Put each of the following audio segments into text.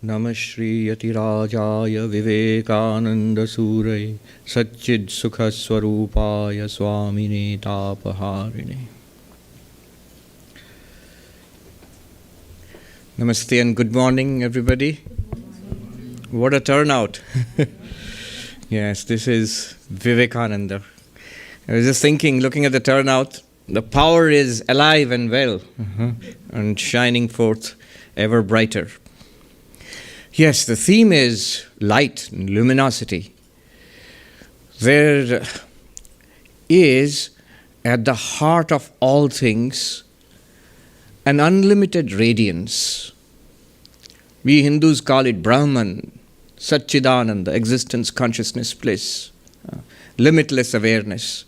Namah Shri Yatirajaya Vivekananda Surai Satchid Sukha Swarupaya Swamine Tapaharine. Namaste and good morning, everybody. What a turnout. Yes, this is Vivekananda. I was just thinking, looking at the turnout, the power is alive and well and shining forth ever brighter. Yes, the theme is light and luminosity. There is at the heart of all things an unlimited radiance. We Hindus call it Brahman, Satchidananda, existence, consciousness, bliss, limitless awareness.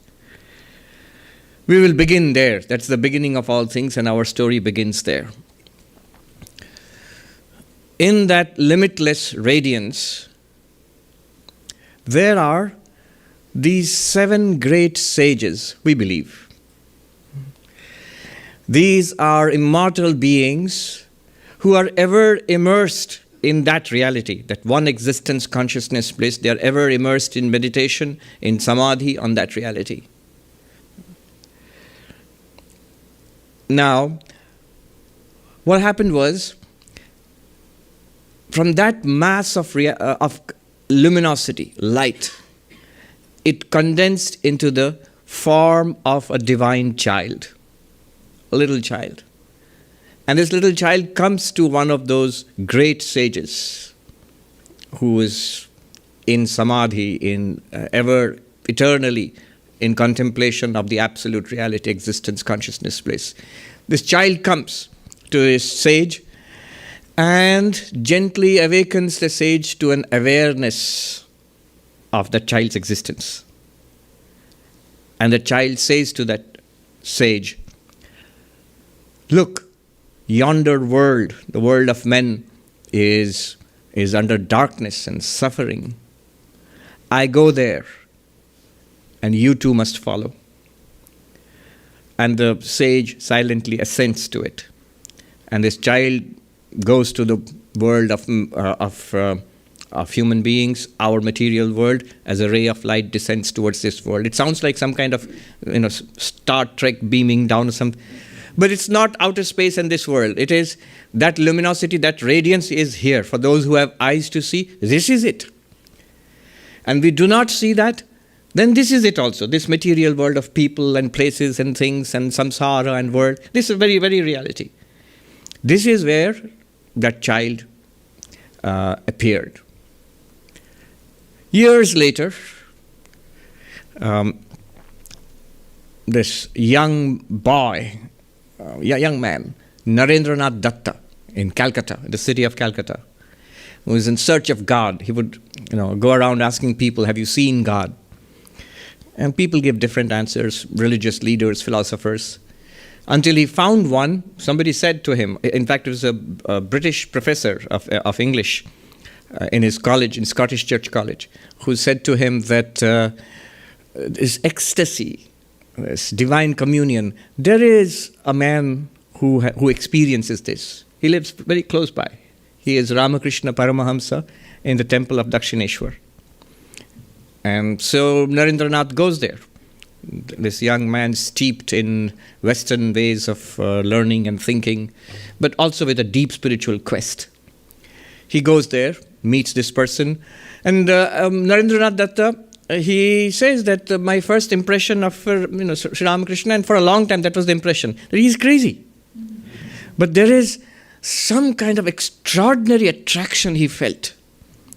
We will begin there. That's the beginning of all things, and our story begins there. In that limitless radiance, there are these 7 great sages, we believe. These are immortal beings who are ever immersed in that reality, that one existence, consciousness, bliss. They are ever immersed in meditation, in samadhi on that reality. Now, what happened was, from that mass of luminosity, light, it condensed into the form of a divine child, a little child. And this little child comes to one of those great sages who is in samadhi, in ever eternally in contemplation of the absolute reality, existence, consciousness, bliss. This child comes to this sage and gently awakens the sage to an awareness of the child's existence. And the child says to that sage, "Look, yonder world, the world of men, is under darkness and suffering. I go there, and you too must follow." And the sage silently assents to it. And this child goes to the world of human beings, our material world, as a ray of light descends towards this world. It sounds like some kind of, Star Trek beaming down or something. But it's not outer space and this world. It is that luminosity, that radiance is here. For those who have eyes to see, this is it. And we do not see that, then this is it also. This material world of people and places and things and samsara and world. This is very, very reality. This is where that child appeared. Years later, this young boy, young man, Narendranath Datta in Calcutta, the city of Calcutta, who was in search of God. He would go around asking people, "Have you seen God?" And people give different answers, religious leaders, philosophers. Until he found one, somebody said to him, in fact it was a British professor of English in his college, in Scottish Church College, who said to him that this ecstasy, this divine communion, there is a man who experiences this. He lives very close by. He is Ramakrishna Paramahamsa in the temple of Dakshineshwar. And so Narendranath goes there. This young man steeped in Western ways of learning and thinking, but also with a deep spiritual quest. He goes there, meets this person, and Narendranath Datta, he says that my first impression of Sri Ramakrishna, and for a long time that was the impression, that he's crazy. But there is some kind of extraordinary attraction he felt.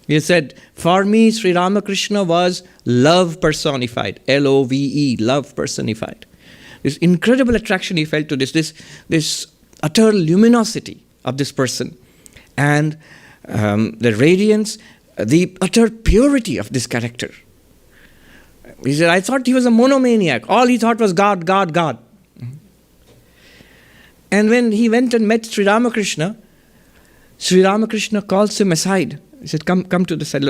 He said, "For me, Sri Ramakrishna was love personified, Love, love personified." This incredible attraction he felt to this utter luminosity of this person, and the radiance, the utter purity of this character. He said, "I thought he was a monomaniac. All he thought was God, God, God." And when he went and met Sri Ramakrishna calls him aside. He said, come to the side,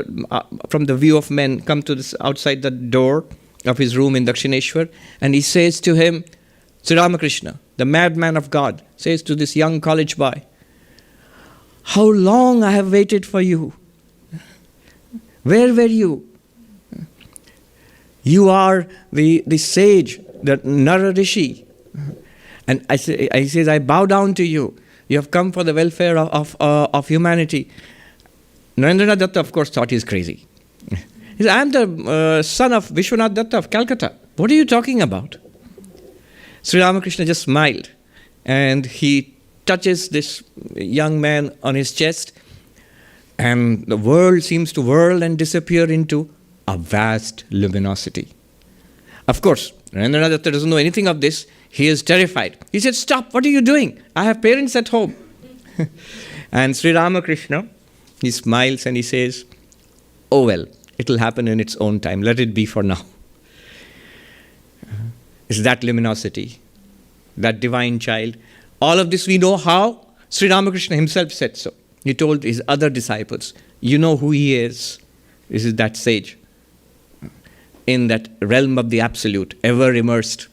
from the view of men, come to this outside the door of his room in Dakshineshwar. And he says to him, Sri Ramakrishna, the madman of God, says to this young college boy, How long I have waited for you. Where were you? You are the sage, the Nara Rishi. And I says, I bow down to you. You have come for the welfare of humanity. Narendranath Datta, of course, thought he's crazy. He said, I am the son of Vishwanath Datta of Calcutta. What are you talking about? Sri Ramakrishna just smiled, and he touches this young man on his chest, and the world seems to whirl and disappear into a vast luminosity. Of course, Narendranath Datta doesn't know anything of this. He is terrified. He said, stop, what are you doing? I have parents at home. And Sri Ramakrishna, he smiles and he says, oh well, it will happen in its own time. Let it be for now. It's that luminosity, that divine child. All of this we know how? Sri Ramakrishna himself said so. He told his other disciples, you know who he is. This is that sage in that realm of the absolute, ever immersed.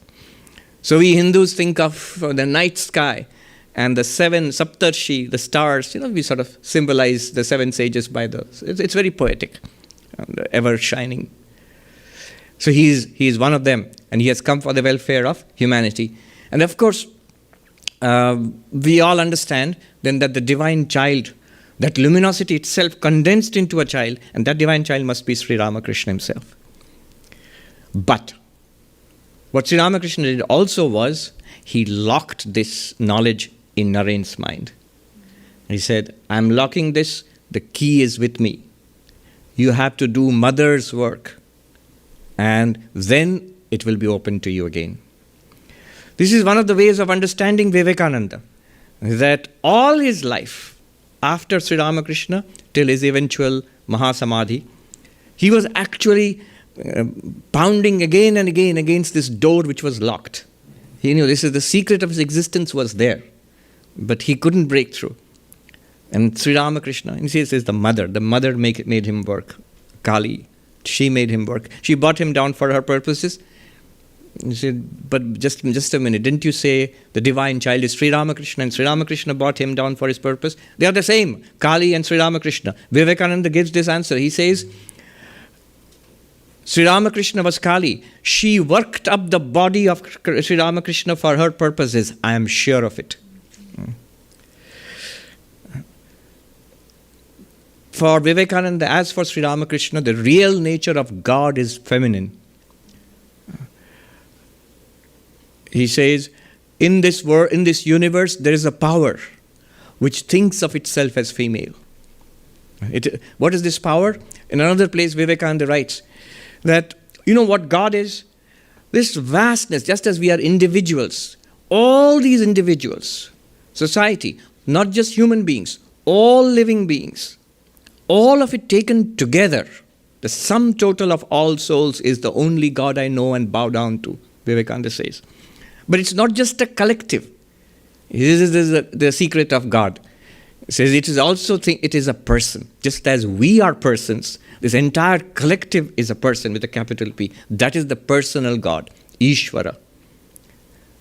So we Hindus think of the night sky and the seven Saptarshi, the stars. We sort of symbolize the seven sages by those. It's very poetic, ever shining. So he is one of them, and he has come for the welfare of humanity. And of course, we all understand then that the divine child, that luminosity itself condensed into a child, and that divine child must be Sri Ramakrishna himself. But what Sri Ramakrishna did also was, he locked this knowledge in Naren's mind. He said, I'm locking this, the key is with me. You have to do mother's work, and then it will be open to you again. This is one of the ways of understanding Vivekananda, that all his life, after Sri Ramakrishna, till his eventual Mahasamadhi, he was actually pounding again and again against this door which was locked. He knew this is the secret of his existence was there, but he couldn't break through. And Sri Ramakrishna, he says, is the mother. The mother made him work. Kali, she made him work. She brought him down for her purposes. He said, but just a minute, didn't you say the divine child is Sri Ramakrishna, and Sri Ramakrishna brought him down for his purpose? They are the same, Kali and Sri Ramakrishna. Vivekananda gives this answer. He says, Sri Ramakrishna was Kali. She worked up the body of Sri Ramakrishna for her purposes. I am sure of it. For Vivekananda, as for Sri Ramakrishna, the real nature of God is feminine. He says, in this world, in this universe, there is a power which thinks of itself as female. What is this power? In another place, Vivekananda writes that, you know what God is? This vastness, just as we are individuals, all these individuals, society, not just human beings, all living beings, all of it taken together, the sum total of all souls is the only God I know and bow down to, Vivekananda says. But it's not just a collective. This is the secret of God. It says it is also it is a person. Just as we are persons, this entire collective is a person with a capital P. That is the personal God, Ishvara.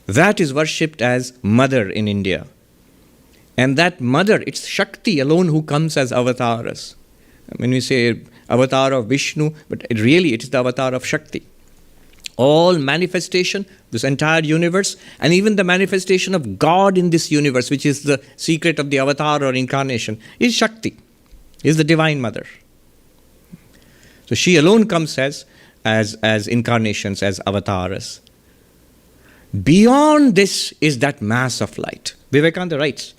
That is worshipped as Mother in India. And that Mother, it's Shakti alone who comes as avatars. When we say avatar of Vishnu, but it is the avatar of Shakti. All manifestation, this entire universe, and even the manifestation of God in this universe, which is the secret of the avatar or incarnation, is Shakti, is the Divine Mother. So she alone comes as incarnations, as avatars. Beyond this is that mass of light. Vivekananda writes,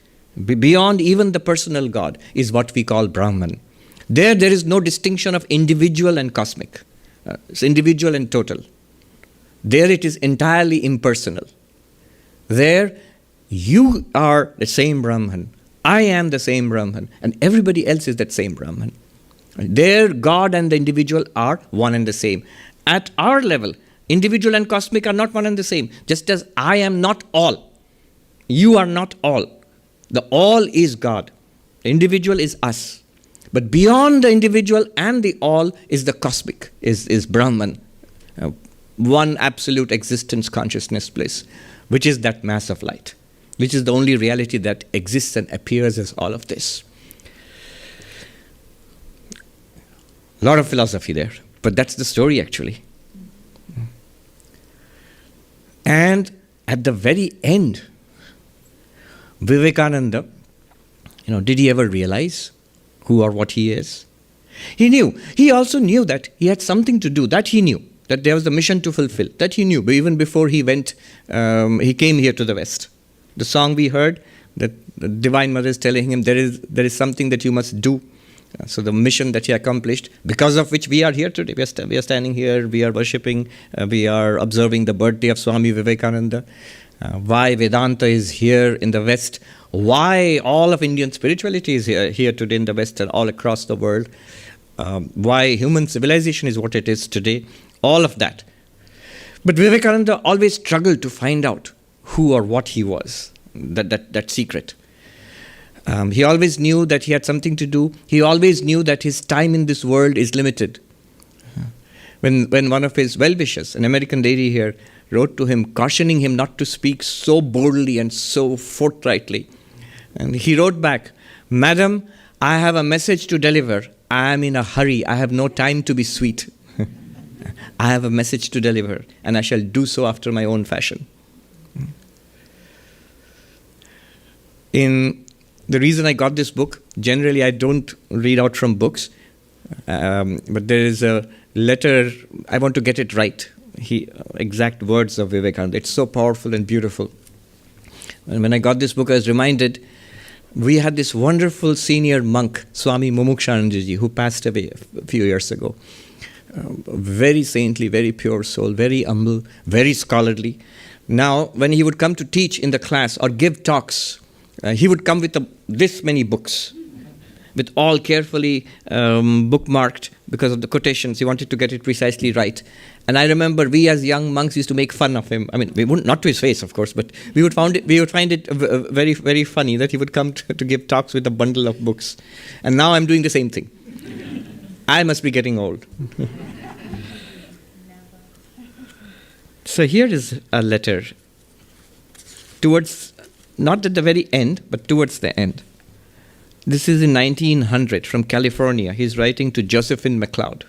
beyond even the personal God is what we call Brahman. There is no distinction of individual and cosmic. It's individual and total. There it is entirely impersonal. There you are the same Brahman. I am the same Brahman. And everybody else is that same Brahman. There God and the individual are one and the same. At our level, individual and cosmic are not one and the same. Just as I am not all, you are not all. The all is God. The individual is us. But beyond the individual and the all is the cosmic, is Brahman. One absolute existence consciousness bliss, which is that mass of light, which is the only reality that exists and appears as all of this. lot of philosophy there. But that's the story actually. And at the very end, Vivekananda, did he ever realize who or what he is? He knew. He also knew that he had something to do. That he knew. That there was a mission to fulfill. That he knew. But even before he went, he came here to the West. The song we heard, that the Divine Mother is telling him there is something that you must do. So the mission that he accomplished, because of which we are here today. We are standing here, we are worshipping, we are observing the birthday of Swami Vivekananda. Why Vedanta is here in the West. Why all of Indian spirituality is here today in the West and all across the world. Why human civilization is what it is today. All of that. But Vivekananda always struggled to find out who or what he was. That secret. He always knew that he had something to do. He always knew that his time in this world is limited. When one of his well-wishers, an American lady here, wrote to him, cautioning him not to speak so boldly and so forthrightly. And he wrote back, "Madam, I have a message to deliver. I am in a hurry. I have no time to be sweet. I have a message to deliver, and I shall do so after my own fashion." The reason I got this book, generally I don't read out from books, but there is a letter, I want to get it right, exact words of Vivekananda. It's so powerful and beautiful. And when I got this book, I was reminded, we had this wonderful senior monk, Swami Mumukshanandaji, who passed away a few years ago. Very saintly, very pure soul, very humble, very scholarly. Now, when he would come to teach in the class or give talks, he would come with this many books, with all carefully bookmarked because of the quotations. He wanted to get it precisely right. And I remember we as young monks used to make fun of him. I mean, we wouldn't, not to his face, of course, but we would find it very, very funny that he would come to give talks with a bundle of books. And now I'm doing the same thing. I must be getting old. So here is a letter towards, not at the very end, but towards the end. This is in 1900 from California. He's writing to Josephine MacLeod.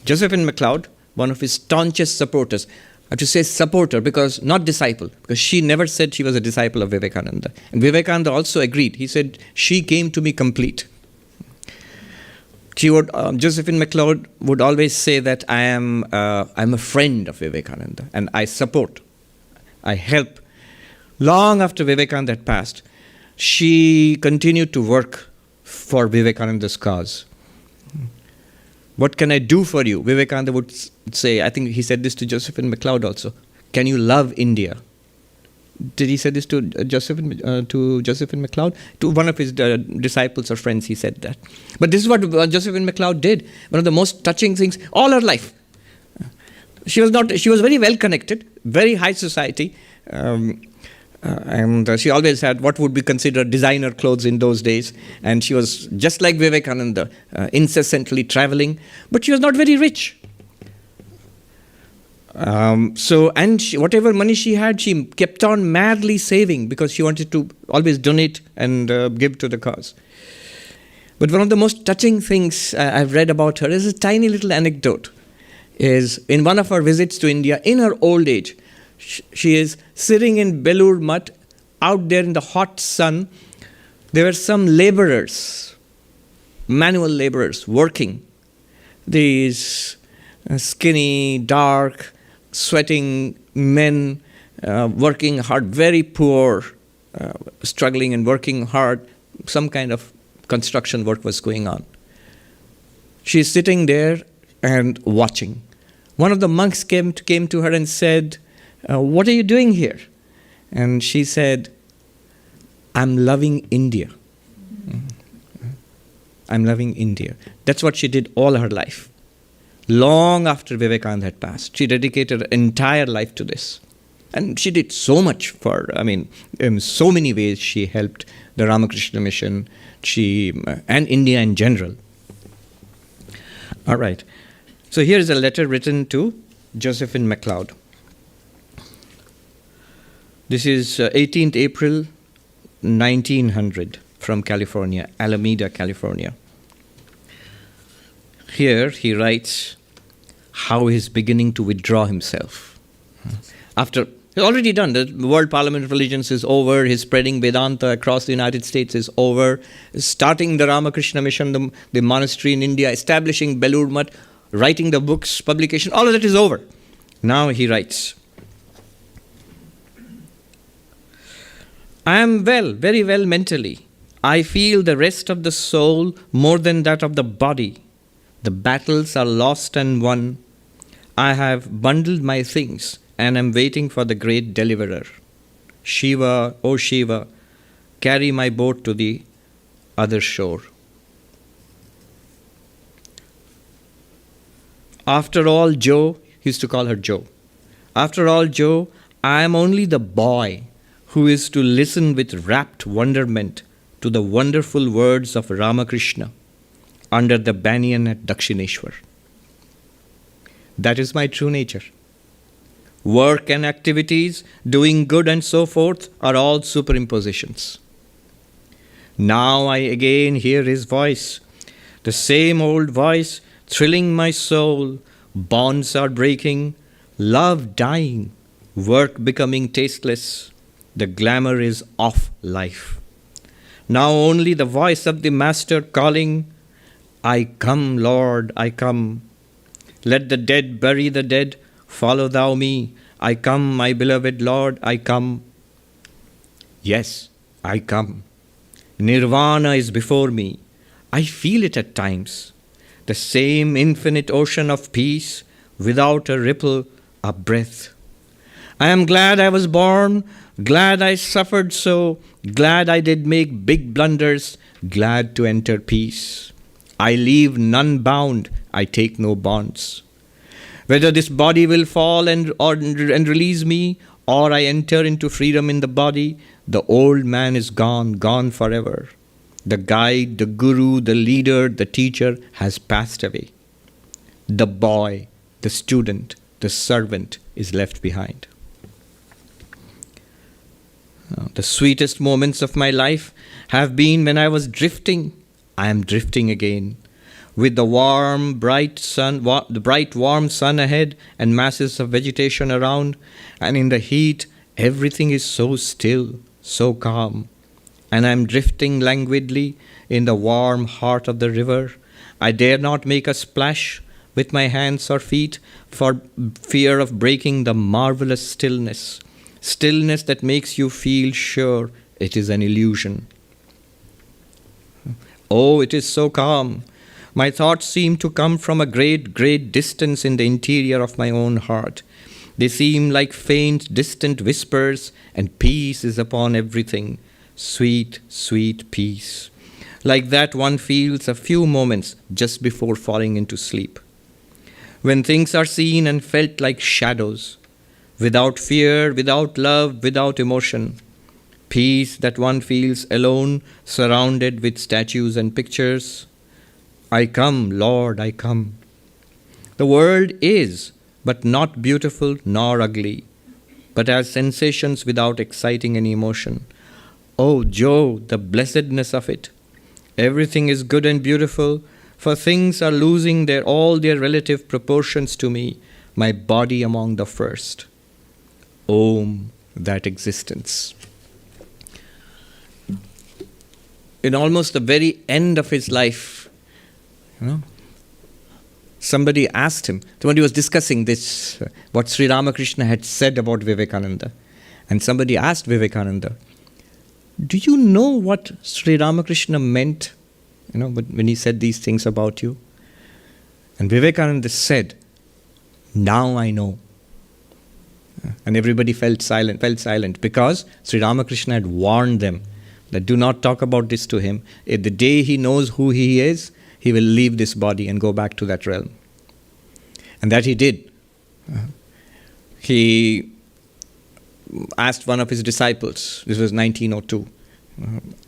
Josephine MacLeod, one of his staunchest supporters. I have to say supporter because not disciple, because she never said she was a disciple of Vivekananda. And Vivekananda also agreed. He said, she came to me complete. Josephine MacLeod would always say that I'm a friend of Vivekananda and I support, I help. Long after Vivekananda had passed, she continued to work for Vivekananda's cause. What can I do for you? Vivekananda would say, I think he said this to Josephine MacLeod also, can you love India? Did he say this to Josephine MacLeod? To one of his disciples or friends, he said that. But this is what Josephine MacLeod did. One of the most touching things all her life. She was very well connected, very high society, and she always had what would be considered designer clothes in those days. And she was just like Vivekananda, incessantly traveling, but she was not very rich. Whatever money she had, she kept on madly saving because she wanted to always donate and give to the cause. But one of the most touching things I've read about her is a tiny little anecdote. Is in one of her visits to India, in her old age, she is sitting in Belur Mutt, out there in the hot sun. There were some laborers, manual laborers, working. These skinny, dark, sweating men working hard, very poor, struggling and working hard. Some kind of construction work was going on. She's sitting there and watching. One of the monks came to her and said, what are you doing here? And she said, I'm loving India. I'm loving India. That's what she did all her life. Long after Vivekananda had passed, she dedicated her entire life to this. And she did so much in so many ways she helped the Ramakrishna Mission, and India in general. All right. So here is a letter written to Josephine MacLeod. This is 18th April 1900 from California, Alameda, California. here he writes how he's beginning to withdraw himself. After he's already done, the World Parliament of Religions is over, his spreading Vedanta across the United States is over, starting the Ramakrishna Mission, the monastery in India, establishing Belur Math, writing the books, publication, all of that is over. Now he writes, I am well, very well mentally. I feel the rest of the soul more than that of the body. The battles are lost and won. I have bundled my things and am waiting for the great deliverer. Shiva, O Shiva, carry my boat to the other shore. After all, Joe, he used to call her Joe. After all, Joe, I am only the boy who is to listen with rapt wonderment to the wonderful words of Ramakrishna under the banyan at Dakshineshwar. That is my true nature. Work and activities, doing good and so forth, are all superimpositions. Now I again hear his voice, the same old voice thrilling my soul. Bonds are breaking, love dying, work becoming tasteless. The glamour is off life. Now only the voice of the Master calling, I come, Lord, I come. Let the dead bury the dead, follow thou me. I come, my beloved Lord, I come. Yes, I come. Nirvana is before me. I feel it at times. The same infinite ocean of peace, without a ripple, a breath. I am glad I was born, glad I suffered so, glad I did make big blunders, glad to enter peace. I leave none bound, I take no bonds. Whether this body will fall and release me, or I enter into freedom in the body, the old man is gone, gone forever. The guide, the guru, the leader, the teacher has passed away. The boy, the student, the servant is left behind. The sweetest moments of my life have been when I was drifting. I am drifting again. With the warm, bright sun, warm sun ahead and masses of vegetation around, and in the heat, everything is so still, so calm. And I am drifting languidly in the warm heart of the river. I dare not make a splash with my hands or feet for fear of breaking the marvelous stillness. Stillness that makes you feel sure it is an illusion. Oh, it is so calm. My thoughts seem to come from a great, great distance in the interior of my own heart. They seem like faint, distant whispers, and peace is upon everything. Sweet, sweet peace. Like that one feels a few moments just before falling into sleep. When things are seen and felt like shadows, without fear, without love, without emotion. Peace that one feels alone, surrounded with statues and pictures. I come, Lord, I come. The world is, but not beautiful nor ugly, but as sensations without exciting any emotion. Oh, Joe, the blessedness of it. Everything is good and beautiful, for things are losing all their relative proportions to me, my body among the first. Om, that existence. In almost the very end of his life, somebody asked him, somebody was discussing this, what Sri Ramakrishna had said about Vivekananda. And somebody asked Vivekananda, do you know what Sri Ramakrishna meant, when he said these things about you? And Vivekananda said, now I know. And everybody felt silent because Sri Ramakrishna had warned them that do not talk about this to him. If the day he knows who he is, he will leave this body and go back to that realm. And that he did. He asked one of his disciples, this was 1902,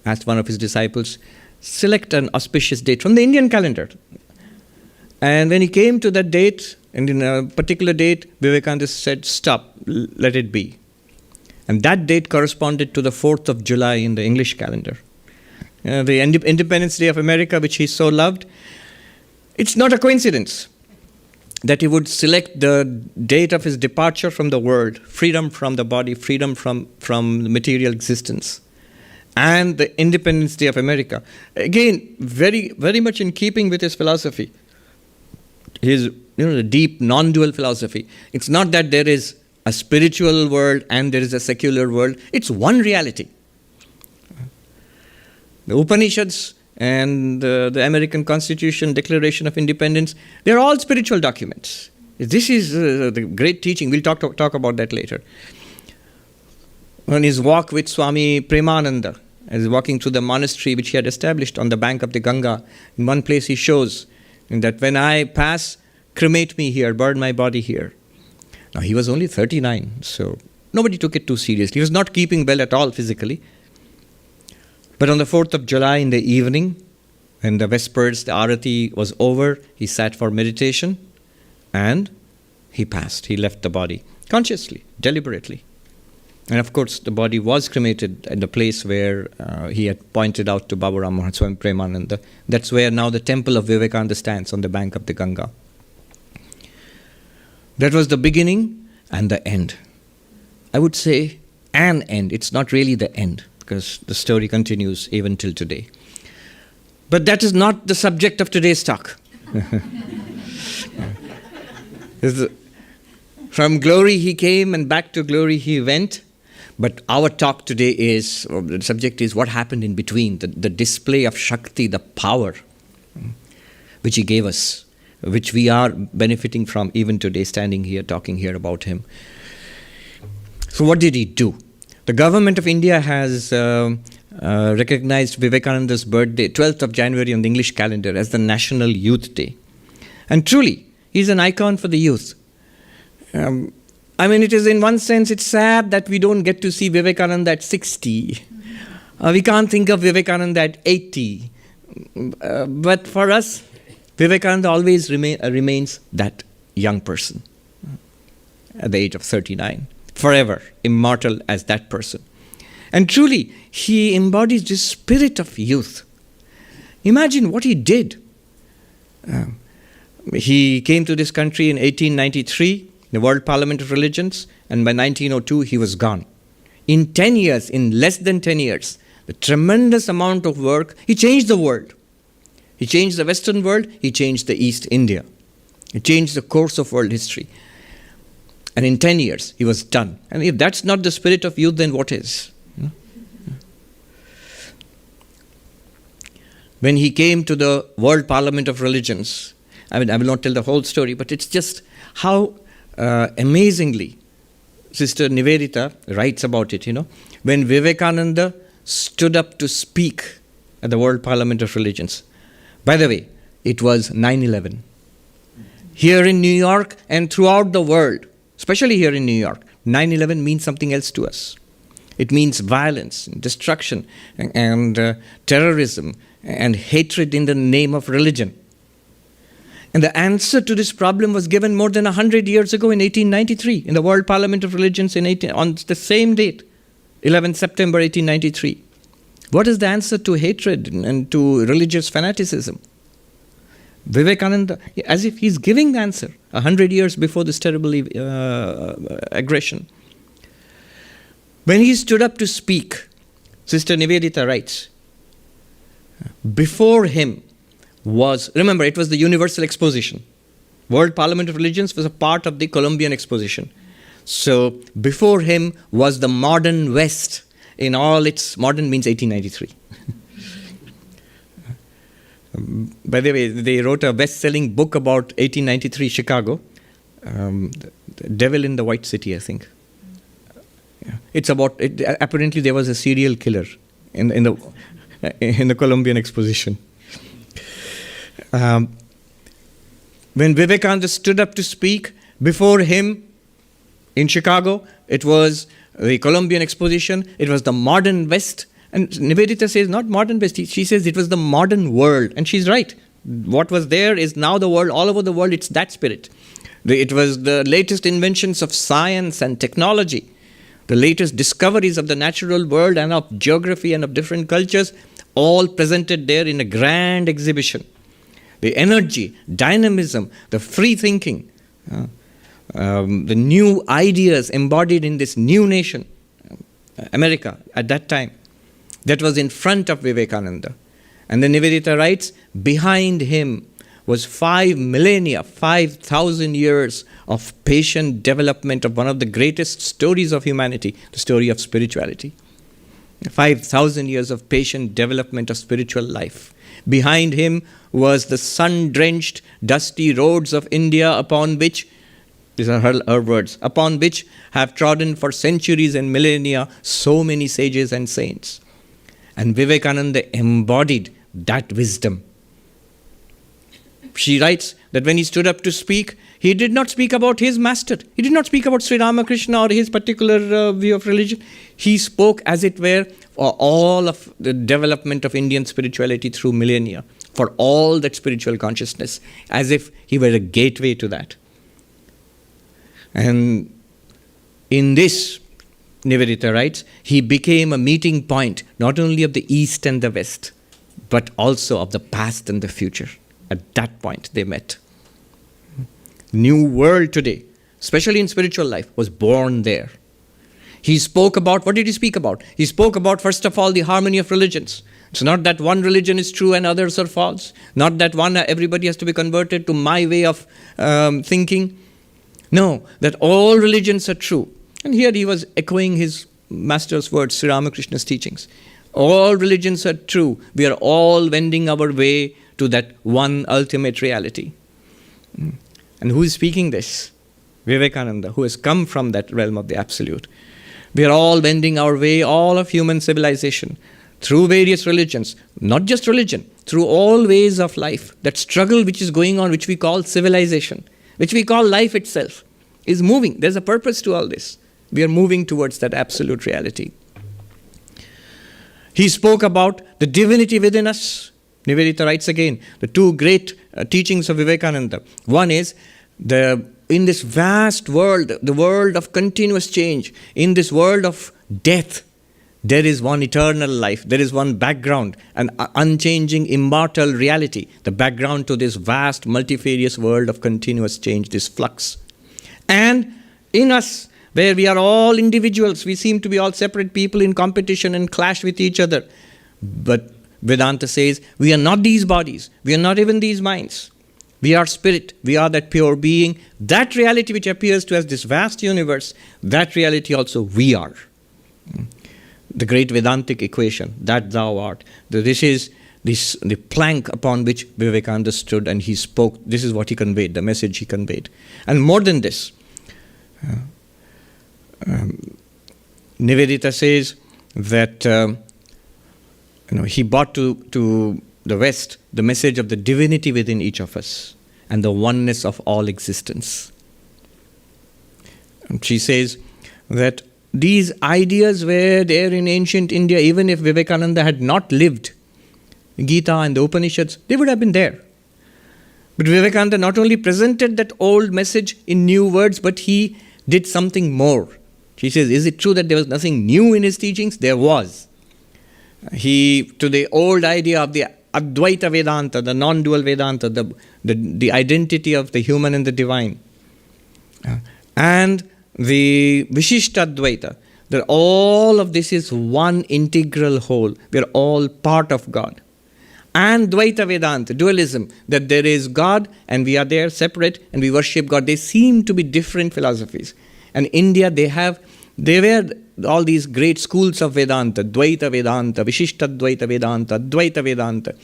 asked one of his disciples, select an auspicious date from the Indian calendar. And when he came to that date, and in a particular date, Vivekananda said, stop, let it be. And that date corresponded to the 4th of July in the English calendar. The Independence Day of America, which he so loved, It's not a coincidence that he would select the date of his departure from the world, freedom from the body, freedom from material existence, and the Independence Day of America. Again, very, very much in keeping with his philosophy, his the deep non-dual philosophy. It's not that there is a spiritual world and there is a secular world. It's one reality. The Upanishads and the American Constitution, Declaration of Independence, they're all spiritual documents. This is the great teaching. We'll talk about that later. On his walk with Swami Premananda, as walking through the monastery which he had established on the bank of the Ganga, in one place he shows that when I pass, cremate me here, burn my body here. Now he was only 39, so nobody took it too seriously. He was not keeping well at all physically. But on the 4th of July in the evening, when the Vespers, the Arati was over, he sat for meditation and he passed. He left the body consciously, deliberately. And of course, the body was cremated at the place where he had pointed out to Baba Ram Maharaj Swami Premananda. That's where now the temple of Vivekananda stands, on the bank of the Ganga. That was the beginning and the end. I would say an end. It's not really the end, because the story continues even till today. But that is not the subject of today's talk. From glory he came and back to glory he went. But our talk today is, or the subject is, what happened in between, the display of Shakti, the power which he gave us, which we are benefiting from even today, standing here, talking here about him. So what did he do? The government of India has recognized Vivekananda's birthday, 12th of January on the English calendar, as the National Youth Day. And truly, he's an icon for the youth. It is in one sense, it's sad that we don't get to see Vivekananda at 60. We can't think of Vivekananda at 80. But for us, Vivekananda always remains that young person at the age of 39. Forever immortal as that person. And truly, he embodies this spirit of youth. Imagine what he did. He came to this country in 1893, the World Parliament of Religions, and by 1902 he was gone. In 10 years, in less than 10 years, the tremendous amount of work, he changed the world. He changed the Western world, he changed the East India. He changed the course of world history. And in 10 years, he was done. And if that's not the spirit of youth, then what is? When he came to the World Parliament of Religions, I will not tell the whole story, but it's just how amazingly Sister Nivedita writes about it, when Vivekananda stood up to speak at the World Parliament of Religions. By the way, it was 9/11. Here in New York and throughout the world, especially here in New York, 9/11 means something else to us. It means violence, destruction, and terrorism, and hatred in the name of religion. And the answer to this problem was given more than 100 years ago in 1893 in the World Parliament of Religions on the same date, 11 September 1893. What is the answer to hatred and to religious fanaticism? Vivekananda, as if he's giving the answer 100 years before this terrible aggression. When he stood up to speak, Sister Nivedita writes, before him remember, it was the Universal Exposition. World Parliament of Religions was a part of the Columbian Exposition. So before him was the modern West. In all its, modern means 1893. By the way, they wrote a best-selling book about 1893 Chicago, The Devil in the White City, I think. It's about, apparently there was a serial killer in the Columbian Exposition. When Vivekananda stood up to speak, before him in Chicago, it was the Columbian Exposition, it was the modern West. And Nivedita says not modern West, she says it was the modern world. And she's right. What was there is now the world, all over the world, it's that spirit. It was the latest inventions of science and technology, the latest discoveries of the natural world and of geography and of different cultures, all presented there in a grand exhibition. the energy, dynamism, the free thinking, the new ideas embodied in this new nation, America, at that time, that was in front of Vivekananda. And the Nivedita writes, behind him was 5 millennia, 5,000 years of patient development of one of the greatest stories of humanity, the story of spirituality. 5,000 years of patient development of spiritual life. Behind him was the sun-drenched, dusty roads of India upon which, these are her words, upon which have trodden for centuries and millennia so many sages and saints. And Vivekananda embodied that wisdom. She writes that when he stood up to speak, he did not speak about his master. He did not speak about Sri Ramakrishna or his particular view of religion. He spoke, as it were, for all of the development of Indian spirituality through millennia, for all that spiritual consciousness, as if he were a gateway to that. And in this, Nivedita writes, he became a meeting point not only of the East and the West, but also of the past and the future. At that point they met. New world today, especially in spiritual life, was born there. He spoke about, what did he speak about? He spoke about, first of all, the harmony of religions. It's not that one religion is true and others are false. Not that everybody has to be converted to my way of thinking. No, that all religions are true. And here he was echoing his master's words, Sri Ramakrishna's teachings. All religions are true. We are all wending our way to that one ultimate reality. And who is speaking this? Vivekananda, who has come from that realm of the absolute. We are all wending our way, all of human civilization, through various religions, not just religion, through all ways of life. That struggle which is going on, which we call civilization, which we call life itself, is moving. There's a purpose to all this. We are moving towards that absolute reality. He spoke about the divinity within us. Nivedita writes again, the two great teachings of Vivekananda. One is, in this vast world, the world of continuous change, in this world of death, there is one eternal life, there is one background, an unchanging, immortal reality, the background to this vast, multifarious world of continuous change, this flux. And in us, where we are all individuals, we seem to be all separate people in competition and clash with each other. But Vedanta says, we are not these bodies, we are not even these minds. We are spirit, we are that pure being. That reality which appears to us, this vast universe, that reality also we are. The great Vedantic equation, that thou art. This is the plank upon which Vivekananda stood and he spoke. This is what he conveyed, the message he conveyed. And more than this, Nivedita says that he brought to the West the message of the divinity within each of us and the oneness of all existence. And she says that these ideas were there in ancient India. Even if Vivekananda had not lived Gita and the Upanishads, they would have been there. But Vivekananda not only presented that old message in new words, but he did something more. She says, is it true that there was nothing new in his teachings? There was. To the old idea of the Advaita Vedanta, the non-dual Vedanta, the identity of the human and the divine, and the Vishishtadvaita, that all of this is one integral whole. We are all part of God. And Dvaita Vedanta, dualism, that there is God and we are there separate and we worship God. They seem to be different philosophies. And India, there were all these great schools of Vedanta, Dvaita Vedanta, Vishishtadvaita Vedanta, Advaita Vedanta,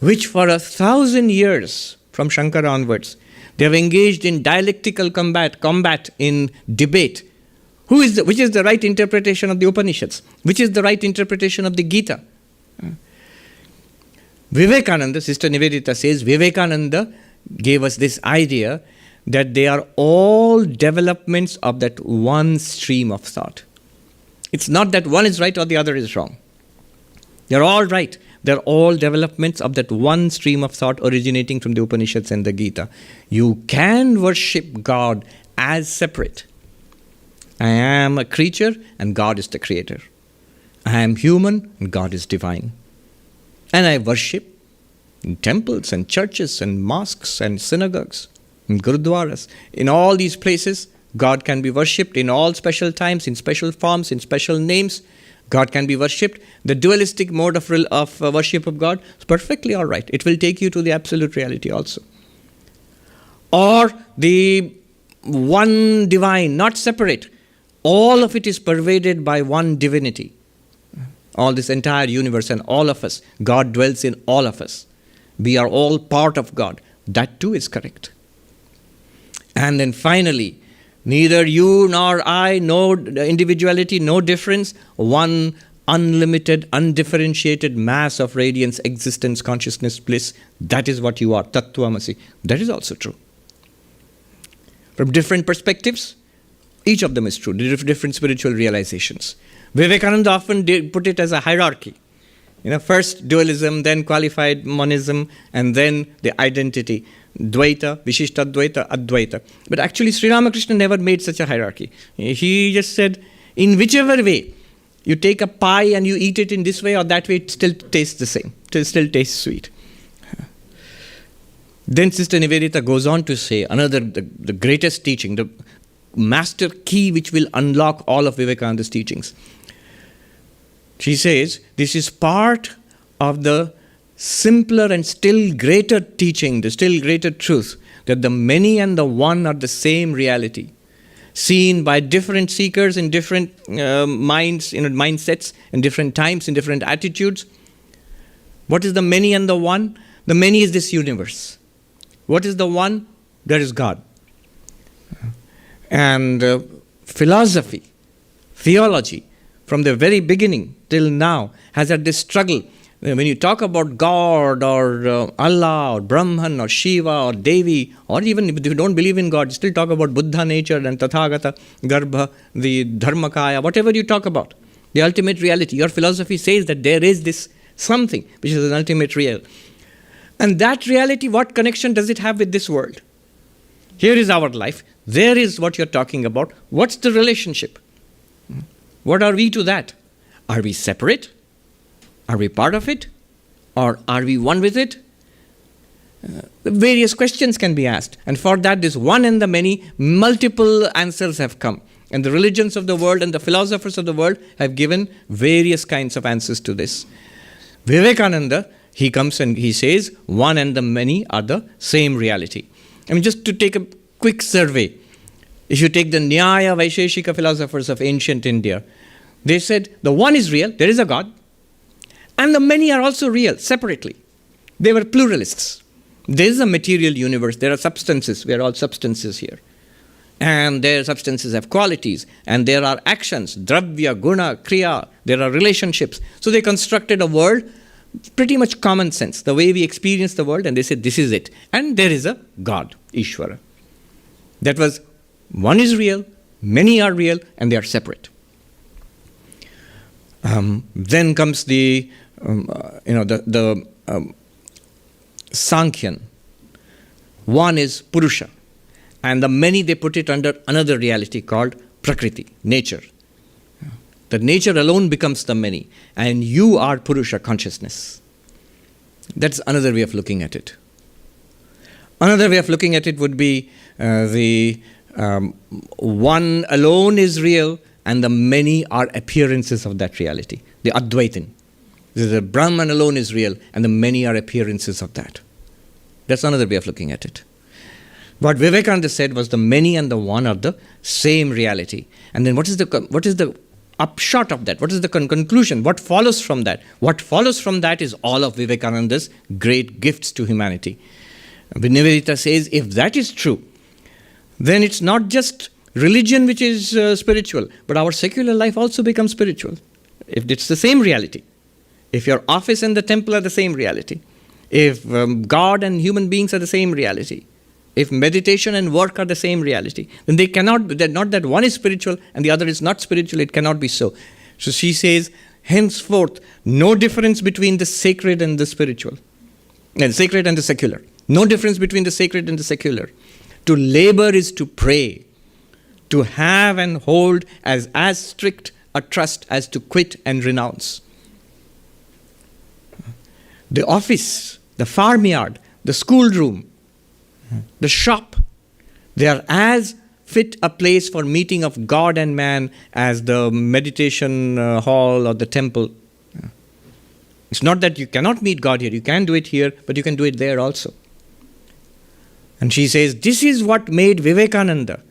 which for 1,000 years from Shankara onwards, they have engaged in dialectical combat in debate. Which is the right interpretation of the Upanishads? Which is the right interpretation of the Gita? Vivekananda, Sister Nivedita says, Vivekananda gave us this idea that they are all developments of that one stream of thought. It's not that one is right or the other is wrong. They're all right. They're all developments of that one stream of thought originating from the Upanishads and the Gita. You can worship God as separate. I am a creature and God is the creator. I am human and God is divine. And I worship in temples and churches and mosques and synagogues, in gurudwaras. In all these places, God can be worshipped in all special times, in special forms, in special names. God can be worshipped. The dualistic mode of worship of God is perfectly all right. It will take you to the absolute reality also. Or the one divine, not separate. All of it is pervaded by one divinity. All this entire universe and all of us. God dwells in all of us. We are all part of God. That too is correct. And then finally, neither you nor I, no individuality, no difference, one unlimited, undifferentiated mass of radiance, existence, consciousness, bliss. That is what you are, Tattvamasi. That is also true. From different perspectives, each of them is true, different spiritual realizations. Vivekananda often put it as a hierarchy. First dualism, then qualified monism, and then the identity. Dvaita, Vishishtadvaita, Advaita. But actually Sri Ramakrishna never made such a hierarchy. He just said, in whichever way, you take a pie and you eat it in this way or that way, it still tastes the same. It still tastes sweet. Then Sister Nivedita goes on to say, the greatest teaching, the master key which will unlock all of Vivekananda's teachings. She says, this is part of the simpler and still greater teaching, the still greater truth, that the many and the one are the same reality, seen by different seekers in different minds, mindsets, in different times, in different attitudes. What is the many and the one? The many is this universe. What is the one? That is God. And philosophy, theology, from the very beginning till now, has had this struggle. When you talk about God or Allah or Brahman or Shiva or Devi, or even if you don't believe in God, you still talk about Buddha nature and Tathagata, Garbha, the Dharmakaya, whatever you talk about, the ultimate reality. Your philosophy says that there is this something which is an ultimate real. And that reality, what connection does it have with this world? Here is our life. There is what you're talking about. What's the relationship? What are we to that? Are we separate? Are we part of it? Or are we one with it? Various questions can be asked. And for that, this one and the many, multiple answers have come. And the religions of the world and the philosophers of the world have given various kinds of answers to this. Vivekananda, he comes and he says, one and the many are the same reality. I mean, just to take a quick survey, if you take the Nyaya Vaisheshika philosophers of ancient India, they said the one is real, there is a God, and the many are also real, separately. They were pluralists. There is a material universe, there are substances, we are all substances here. And their substances have qualities, and there are actions, dravya, guna, kriya, there are relationships. So they constructed a world, pretty much common sense, the way we experience the world, and they said this is it. And there is a God, Ishvara. That was, one is real, many are real, and they are separate. Then comes the Sankhyan. One is Purusha, and the many they put it under another reality called Prakriti, nature. The nature alone becomes the many, and you are Purusha, consciousness. That's another way of looking at it. Another way of looking at it would be the one alone is real, and the many are appearances of that reality. The Advaitin. The Brahman alone is real, and the many are appearances of that. That's another way of looking at it. What Vivekananda said was the many and the one are the same reality. And then what is the upshot of that? What is the conclusion? What follows from that? What follows from that is all of Vivekananda's great gifts to humanity. Nivedita says, if that is true, then it's not just religion which is spiritual, but our secular life also becomes spiritual. If it's the same reality. If your office and the temple are the same reality. If God and human beings are the same reality. If meditation and work are the same reality, then they cannot, not that one is spiritual and the other is not spiritual, it cannot be so. So she says, henceforth, no difference between the sacred and the spiritual. And sacred and the secular. No difference between the sacred and the secular. To labor is to pray. To have and hold as strict a trust as to quit and renounce. The office, the farmyard, the schoolroom, the shop. They are as fit a place for meeting of God and man as the meditation hall or the temple. It's not that you cannot meet God here. You can do it here, but you can do it there also. And she says, this is what made Vivekananda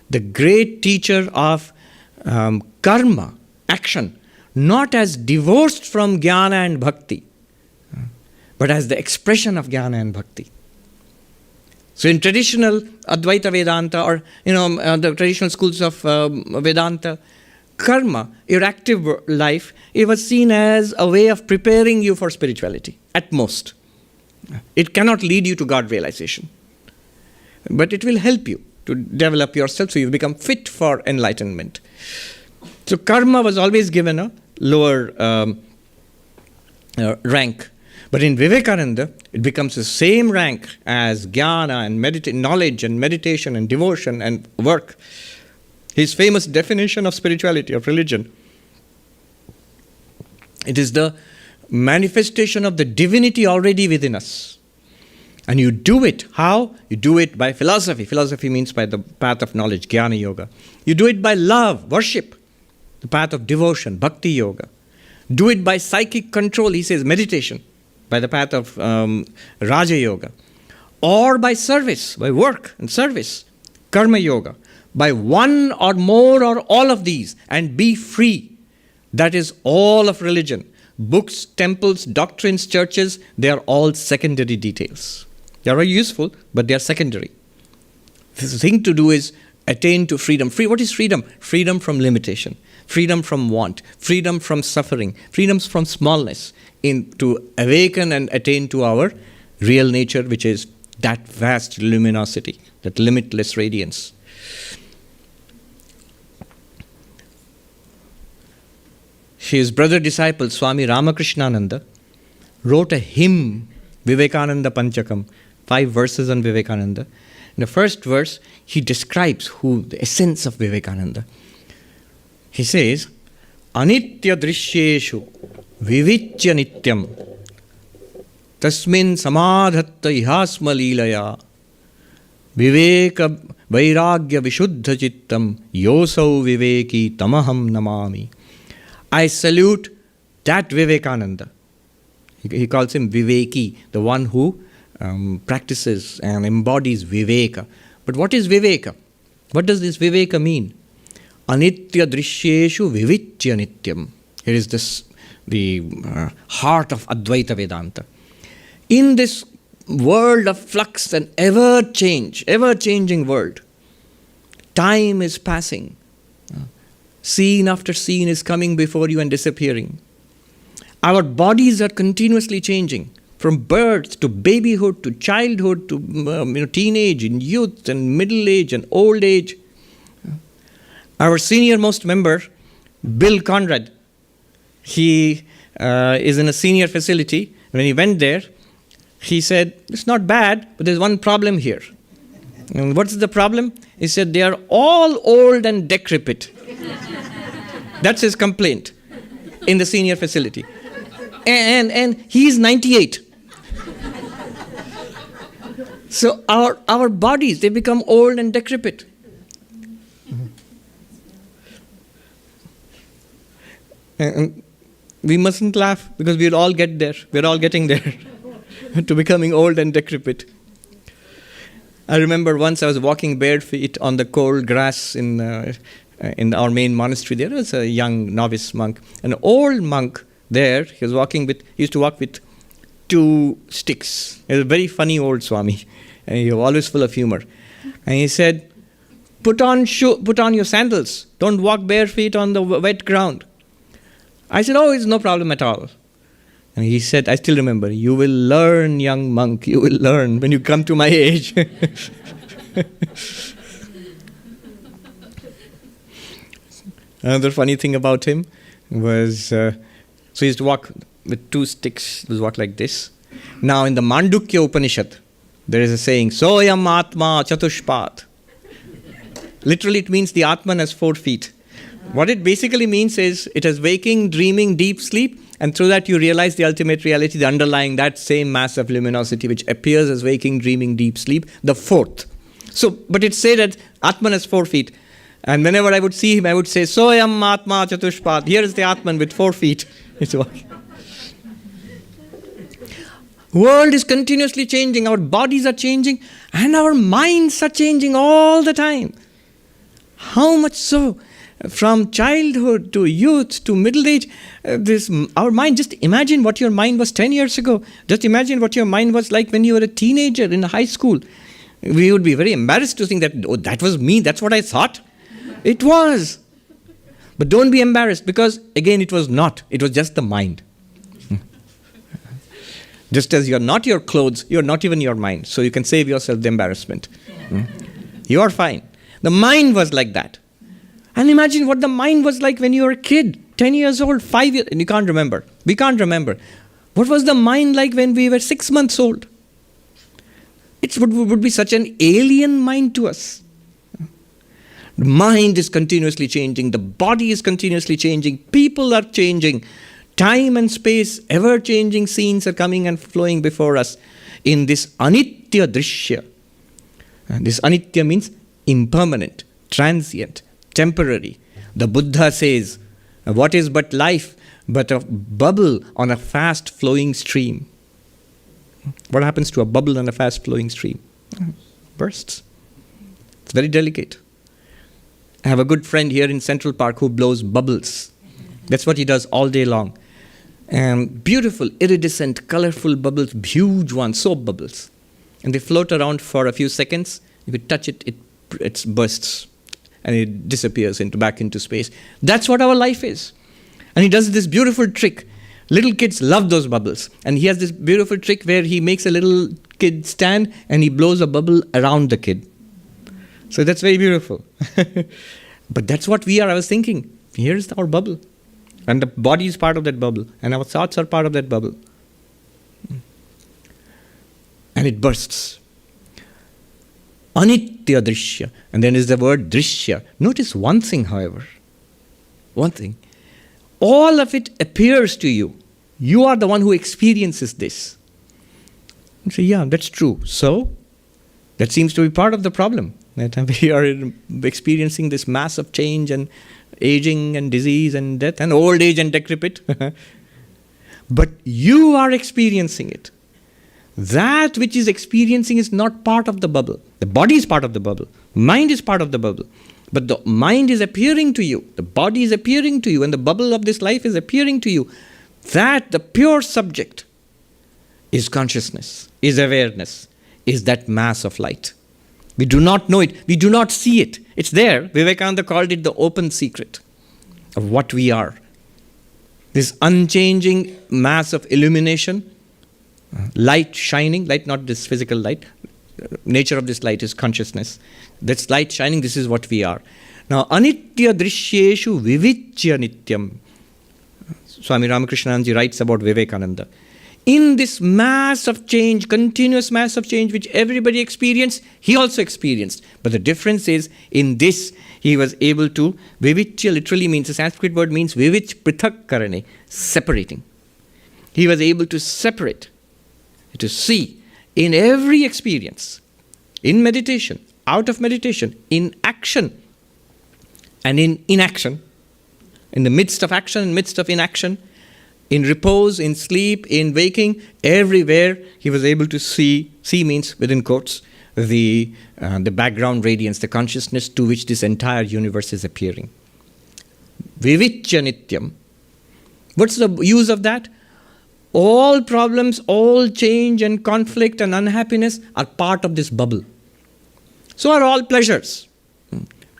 the great teacher of karma, action, not as divorced from jnana and bhakti, but as the expression of jnana and bhakti. So in traditional Advaita Vedanta or the traditional schools of Vedanta, karma, your active life, it was seen as a way of preparing you for spirituality, at most. It cannot lead you to God realization, but it will help you to develop yourself so you become fit for enlightenment. So karma was always given a lower rank. But in Vivekananda, it becomes the same rank as jnana and knowledge and meditation and devotion and work. His famous definition of spirituality, of religion, it is the manifestation of the divinity already within us. And you do it. How? You do it by philosophy. Philosophy means by the path of knowledge, jnana yoga. You do it by love, worship, the path of devotion, bhakti yoga. Do it by psychic control, he says, meditation, by the path of Raja Yoga, or by service, by work and service, Karma Yoga, by one or more or all of these, and be free. That is all of religion. Books, temples, doctrines, churches, they are all secondary details. They are very useful, but they are secondary. The thing to do is attain to freedom. What is freedom? Freedom from limitation, freedom from want, freedom from suffering, freedom from smallness, to awaken and attain to our real nature, which is that vast luminosity, that limitless radiance. His brother disciple, Swami Ramakrishnananda, wrote a hymn, Vivekananda Panchakam, 5 verses on Vivekananda. In the first verse, he describes the essence of Vivekananda. He says, Anitya drishyeshu vivichya nityam tasmin samadhatta ihasma leelaya viveka vairagya vishuddha chittam yosau viveki tamaham namami. I salute that Vivekananda. He calls him Viveki, the one who practices and embodies Viveka. But what is Viveka? What does this Viveka mean? Anitya drishyeshu vivichya nityam. Here is the heart of Advaita Vedanta. In this world of flux and ever-changing world, time is passing. Scene after scene is coming before you and disappearing. Our bodies are continuously changing, from birth to babyhood to childhood to teenage and youth and middle age and old age. Our senior-most member, Bill Conrad, he is in a senior facility. When he went there, he said, it's not bad, but there's one problem here. And what's the problem? He said, they are all old and decrepit. That's his complaint in the senior facility. And he's 98. So our bodies, they become old and decrepit. And we mustn't laugh because we'll all get there. We're all getting there to becoming old and decrepit. I remember once I was walking bare feet on the cold grass in our main monastery. There was a young novice monk. An old monk there, he used to walk with 2 sticks. He was a very funny old Swami. And he was always full of humor. And he said, put on your sandals. Don't walk bare feet on the wet ground. I said, oh, it's no problem at all. And he said, I still remember, you will learn, young monk, you will learn when you come to my age. Another funny thing about him was, so he used to walk with 2 sticks, he would walk like this. Now in the Mandukya Upanishad, there is a saying, Soyam Atma Chatushpat. Literally it means the Atman has 4 feet. What it basically means is, it has waking, dreaming, deep sleep, And through that you realize the ultimate reality, the underlying that same mass of luminosity which appears as waking, dreaming, deep sleep, the fourth. So, but it said that Atman has 4 feet. And whenever I would see him, I would say, Soyam Atma Chatushpat. Here is the Atman with 4 feet. It's walking. World is continuously changing. Our bodies are changing. And our minds are changing all the time. How much so? From childhood to youth to middle age, our mind, just imagine what your mind was 10 years ago. Just imagine what your mind was like when you were a teenager in high school. We would be very embarrassed to think that, oh, that was me, that's what I thought. It was. But don't be embarrassed, because again, it was not. It was just the mind. Just as you're not your clothes, you're not even your mind. So you can save yourself the embarrassment. You are fine. The mind was like that. And imagine what the mind was like when you were a kid, 10 years old, 5 years, and you can't remember. We can't remember. What was the mind like when we were 6 months old? It would be such an alien mind to us. The mind is continuously changing. The body is continuously changing. People are changing. Time and space, ever-changing scenes are coming and flowing before us in this anitya drishya. And this anitya means impermanent, transient, temporary. The Buddha says, what is but life but a bubble on a fast-flowing stream? What happens to a bubble on a fast-flowing stream? Bursts. It's very delicate. I have a good friend here in Central Park who blows bubbles. That's what he does all day long. And beautiful, iridescent, colorful bubbles, huge ones, soap bubbles. And they float around for a few seconds. If you touch it, it bursts. And it disappears back into space. That's what our life is. And he does this beautiful trick. Little kids love those bubbles. And he has this beautiful trick where he makes a little kid stand and he blows a bubble around the kid. So that's very beautiful. But that's what we are. I was thinking, here's our bubble. And the body is part of that bubble. And our thoughts are part of that bubble. And it bursts. Anitya drishya. And then is the word drishya. Notice one thing, however. One thing. All of it appears to you. You are the one who experiences this. You say, yeah, that's true. So, that seems to be part of the problem. That we are experiencing this mass of change and aging and disease and death and old age and decrepit. But you are experiencing it. That which is experiencing is not part of the bubble. The body is part of the bubble. Mind is part of the bubble. But the mind is appearing to you. The body is appearing to you. And the bubble of this life is appearing to you. That, the pure subject, is consciousness, is awareness, is that mass of light. We do not know it. We do not see it. It's there. Vivekananda called it the open secret of what we are. This unchanging mass of illumination, light shining, light, not this physical light. Nature of this light is consciousness. That's light shining, this is what we are. Now, anitya drishyeshu vivichya nityam. Swami Ramakrishnanji writes about Vivekananda. In this mass of change, continuous mass of change which everybody experienced, he also experienced. But the difference is, in this, he was able to, vivichya literally means, the Sanskrit word means vivich prithak karane, separating. He was able to separate, to see in every experience, in meditation, out of meditation, in action, and in inaction, in the midst of action, in midst of inaction, in repose, in sleep, in waking, everywhere he was able to see means, within quotes, the background radiance, the consciousness to which this entire universe is appearing. Vivichya nityam. What's the use of that? All problems, all change and conflict and unhappiness are part of this bubble. So are all pleasures,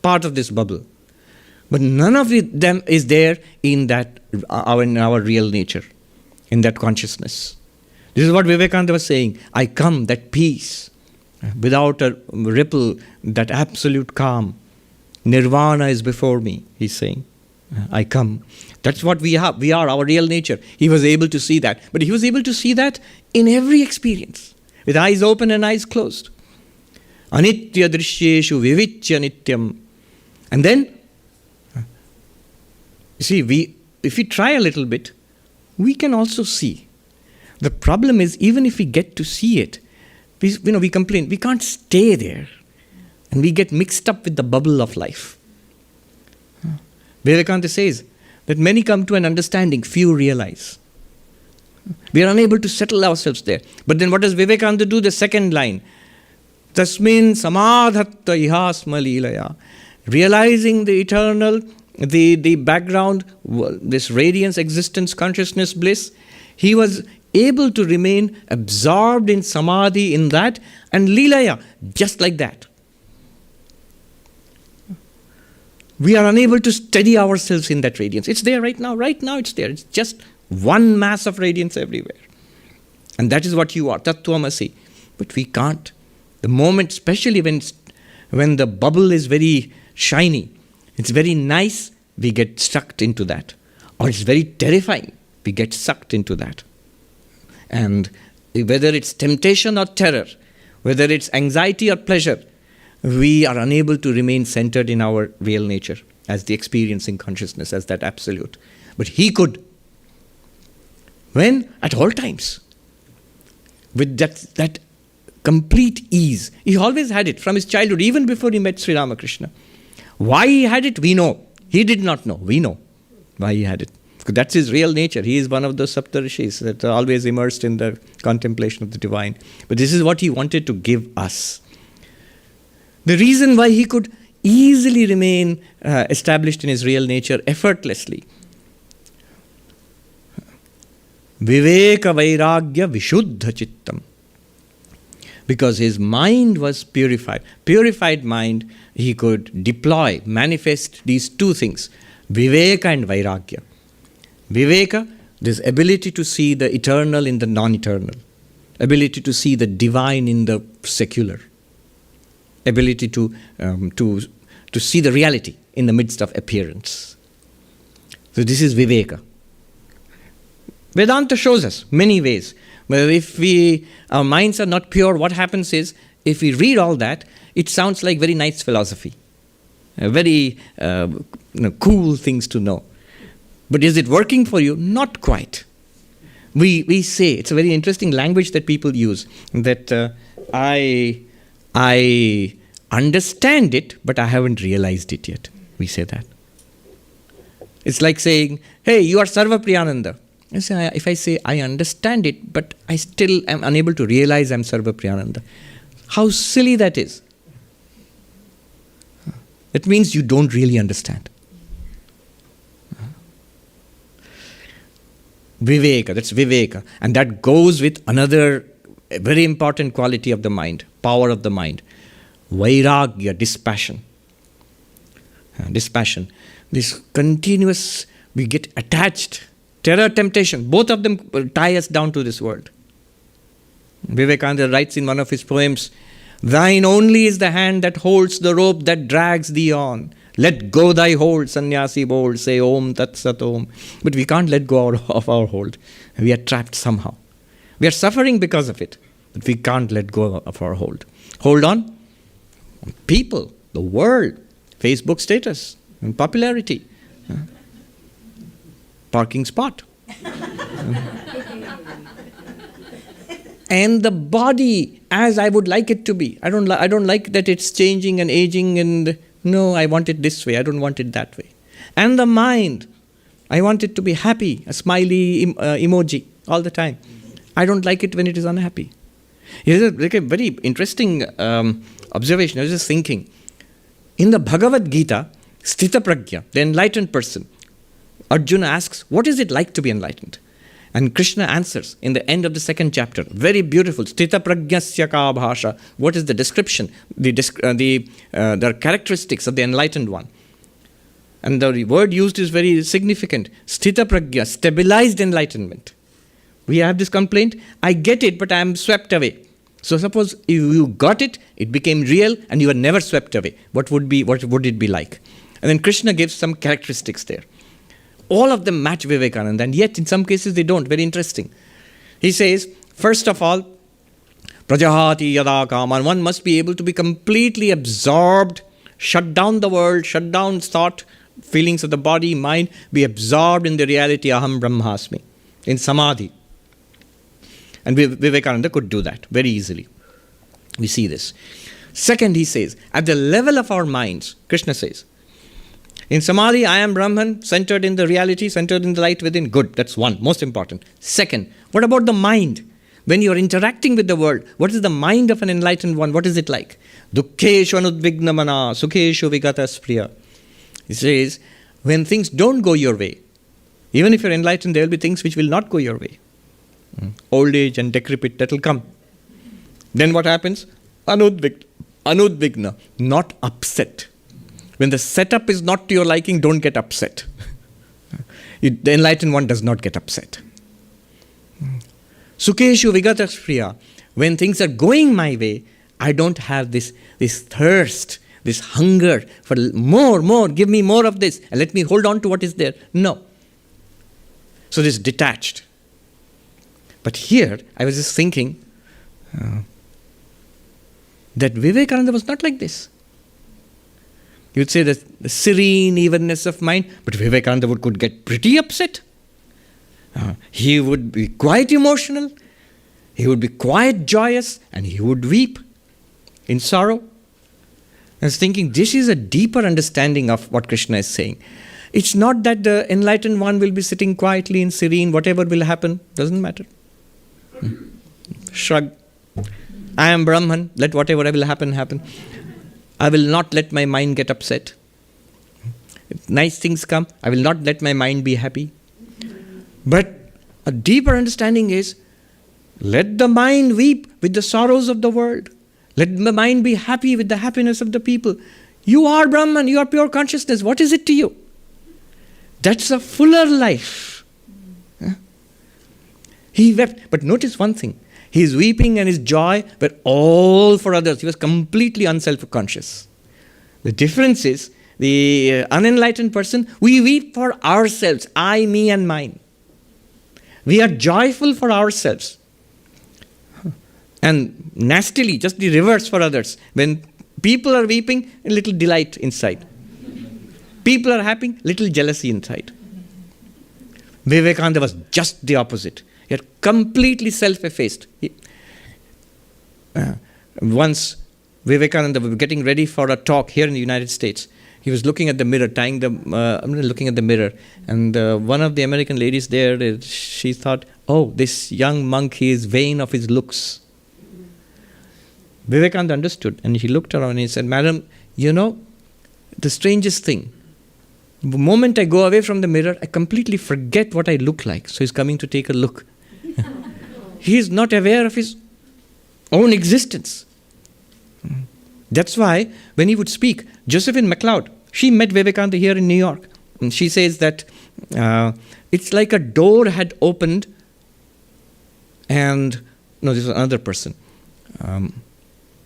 part of this bubble. But none of them is there in our real nature, in that consciousness. This is what Vivekananda was saying. I come, that peace, without a ripple, that absolute calm. Nirvana is before me, he's saying. I come. That's what we have. We are our real nature. He was able to see that. But he was able to see that in every experience, with eyes open and eyes closed. Anitya drishyeshu vivichya nityam. And then, you see, if we try a little bit, we can also see. The problem is, even if we get to see it, we complain, we can't stay there. And we get mixed up with the bubble of life. Vivekananda says that many come to an understanding, few realize. We are unable to settle ourselves there. But then what does Vivekananda do? The second line. Tasmin samadhatta ihasma leelaya. Realizing the eternal, the background, this radiance, existence, consciousness, bliss, he was able to remain absorbed in samadhi, in that, and leelaya, just like that. We are unable to steady ourselves in that radiance. It's there right now. Right now it's there. It's just one mass of radiance everywhere. And that is what you are, Tattvamasi. But we can't. The moment, especially when the bubble is very shiny, it's very nice, we get sucked into that. Or it's very terrifying, we get sucked into that. And whether it's temptation or terror, whether it's anxiety or pleasure, we are unable to remain centered in our real nature as the experiencing consciousness, as that absolute. But he could. When? At all times. With that complete ease. He always had it from his childhood, even before he met Sri Ramakrishna. Why he had it, we know. He did not know. We know why he had it. Because that's his real nature. He is one of those Saptarishis that are always immersed in the contemplation of the divine. But this is what he wanted to give us. The reason why he could easily remain established in his real nature effortlessly. Viveka vairagya vishuddha chittam. Because his mind was purified. Purified mind, he could deploy, manifest these two things. Viveka and vairagya. Viveka, this ability to see the eternal in the non-eternal. Ability to see the divine in the secular. Ability to see the reality in the midst of appearance. So this is Viveka. Vedanta shows us many ways. Where if our minds are not pure, what happens is, if we read all that, it sounds like very nice philosophy. Very cool things to know. But is it working for you? Not quite. We say, it's a very interesting language that people use, that I understand it, but I haven't realized it yet. We say that. It's like saying, hey, you are Sarvapriyananda. If I say, I understand it, but I still am unable to realize I'm Sarvapriyananda. How silly that is. It means you don't really understand. Viveka, that's Viveka. And that goes with another very important quality of the mind, power of the mind. Vairagya, dispassion. Dispassion. This continuous, we get attached. Terror, temptation, both of them tie us down to this world. Vivekananda writes in one of his poems, thine only is the hand that holds the rope that drags thee on. Let go thy hold, sannyasi bold, say Om Tat Sat Om. But we can't let go of our hold. We are trapped somehow. We are suffering because of it, but we can't let go of our hold. Hold on. People, the world, Facebook status, and popularity. Parking spot. And the body as I would like it to be. I don't like that it's changing and aging, and no, I want it this way. I don't want it that way. And the mind, I want it to be happy, a smiley emoji all the time. I don't like it when it is unhappy. Here's a very interesting observation. I was just thinking. In the Bhagavad Gita, Sthita Prajna, the enlightened person, Arjuna asks, what is it like to be enlightened? And Krishna answers in the end of the second chapter, very beautiful, Sthita Prajnasya ka bhasha. What is the description, the characteristics of the enlightened one? And the word used is very significant. Sthita Prajna, stabilized enlightenment. We have this complaint, I get it, but I am swept away. So suppose you got it, it became real, and you were never swept away. What would it be like? And then Krishna gives some characteristics there. All of them match Vivekananda, and yet in some cases they don't. Very interesting. He says, first of all, prajahati yada kaman. One must be able to be completely absorbed, shut down the world, shut down thought, feelings of the body, mind, be absorbed in the reality aham brahmasmi. in samadhi. And Vivekananda could do that very easily. We see this. Second, he says, at the level of our minds, Krishna says, in samadhi, I am Brahman, centered in the reality, centered in the light within. Good, that's one, most important. Second, what about the mind? When you are interacting with the world, what is the mind of an enlightened one? What is it like? Dukkeshu anudvigna mana, sukheshu vigatas priya. He says, when things don't go your way, even if you're enlightened, there will be things which will not go your way. Old age and decrepit, that will come. Then what happens? Anudvigna, not upset. When the setup is not to your liking, don't get upset. The enlightened one does not get upset. Sukheshu vigatas priya. When things are going my way, I don't have this thirst, this hunger for more, give me more of this, and let me hold on to what is there. No. So this detached. But here, I was just thinking that Vivekananda was not like this. You would say that the serene evenness of mind, but Vivekananda could get pretty upset. He would be quite emotional, he would be quite joyous, and he would weep in sorrow. I was thinking, this is a deeper understanding of what Krishna is saying. It's not that the enlightened one will be sitting quietly and serene, whatever will happen, doesn't matter. Shrug. I am Brahman, let whatever will happen, happen. I will not let my mind get upset. If nice things come, I will not let my mind be happy. But a deeper understanding is, let the mind weep with the sorrows of the world. Let the mind be happy with the happiness of the people. You are Brahman, you are pure consciousness. What is it to you? That's a fuller life. He wept. But notice one thing. His weeping and his joy were all for others. He was completely unself-conscious. The difference is, the unenlightened person, we weep for ourselves. I, me and mine. We are joyful for ourselves. And nastily, just the reverse for others. When people are weeping, a little delight inside. People are happy, little jealousy inside. Vivekananda was just the opposite. He had completely self-effaced. Once Vivekananda was getting ready for a talk here in the United States. He was looking at the mirror, looking at the mirror. And one of the American ladies there, she thought, oh, this young monk, he is vain of his looks. Vivekananda understood, and he looked around and he said, Madam, you know, the strangest thing, the moment I go away from the mirror, I completely forget what I look like. So he's coming to take a look. He is not aware of his own existence. That's why when he would speak, Josephine MacLeod, she met Vivekananda here in New York. And she says that it's like a door had opened and, no, this is another person.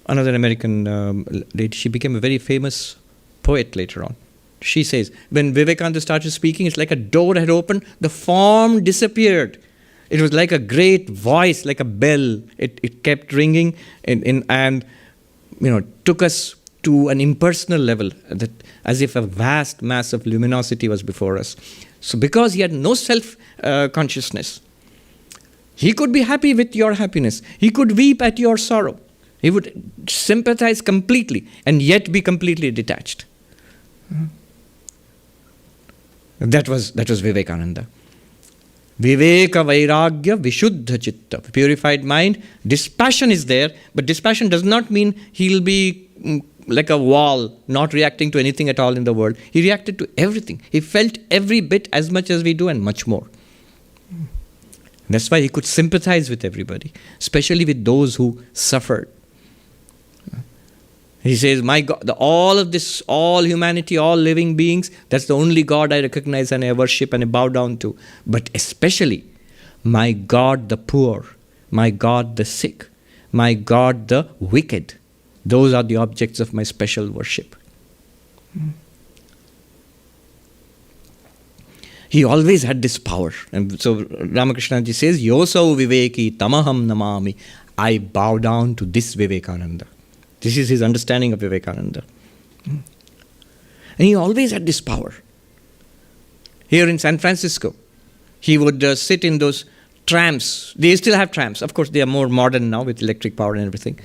Another American lady, she became a very famous poet later on. She says, when Vivekananda started speaking, it's like a door had opened, the form disappeared. It was like a great voice, like a bell. It kept ringing and took us to an impersonal level, that as if a vast mass of luminosity was before us. So because he had no self-consciousness, he could be happy with your happiness. He could weep at your sorrow. He would sympathize completely and yet be completely detached. That was Vivekananda. Viveka Vairagya Vishuddha Chitta. Purified mind. Dispassion is there, but dispassion does not mean he'll be like a wall, not reacting to anything at all in the world. He reacted to everything. He felt every bit as much as we do and much more. That's why he could sympathize with everybody, especially with those who suffered. He says, my God, all of this, all humanity, all living beings, that's the only God I recognize and I worship and I bow down to. But especially, my God the poor, my God the sick, my God the wicked. Those are the objects of my special worship. He always had this power. And so Ramakrishnaji says, Yosau Viveki Tamaham Namami. I bow down to this Vivekananda. This is his understanding of Vivekananda. And he always had this power. Here in San Francisco, He would sit in those trams. They still have trams. Of course, they are more modern now with electric power and everything.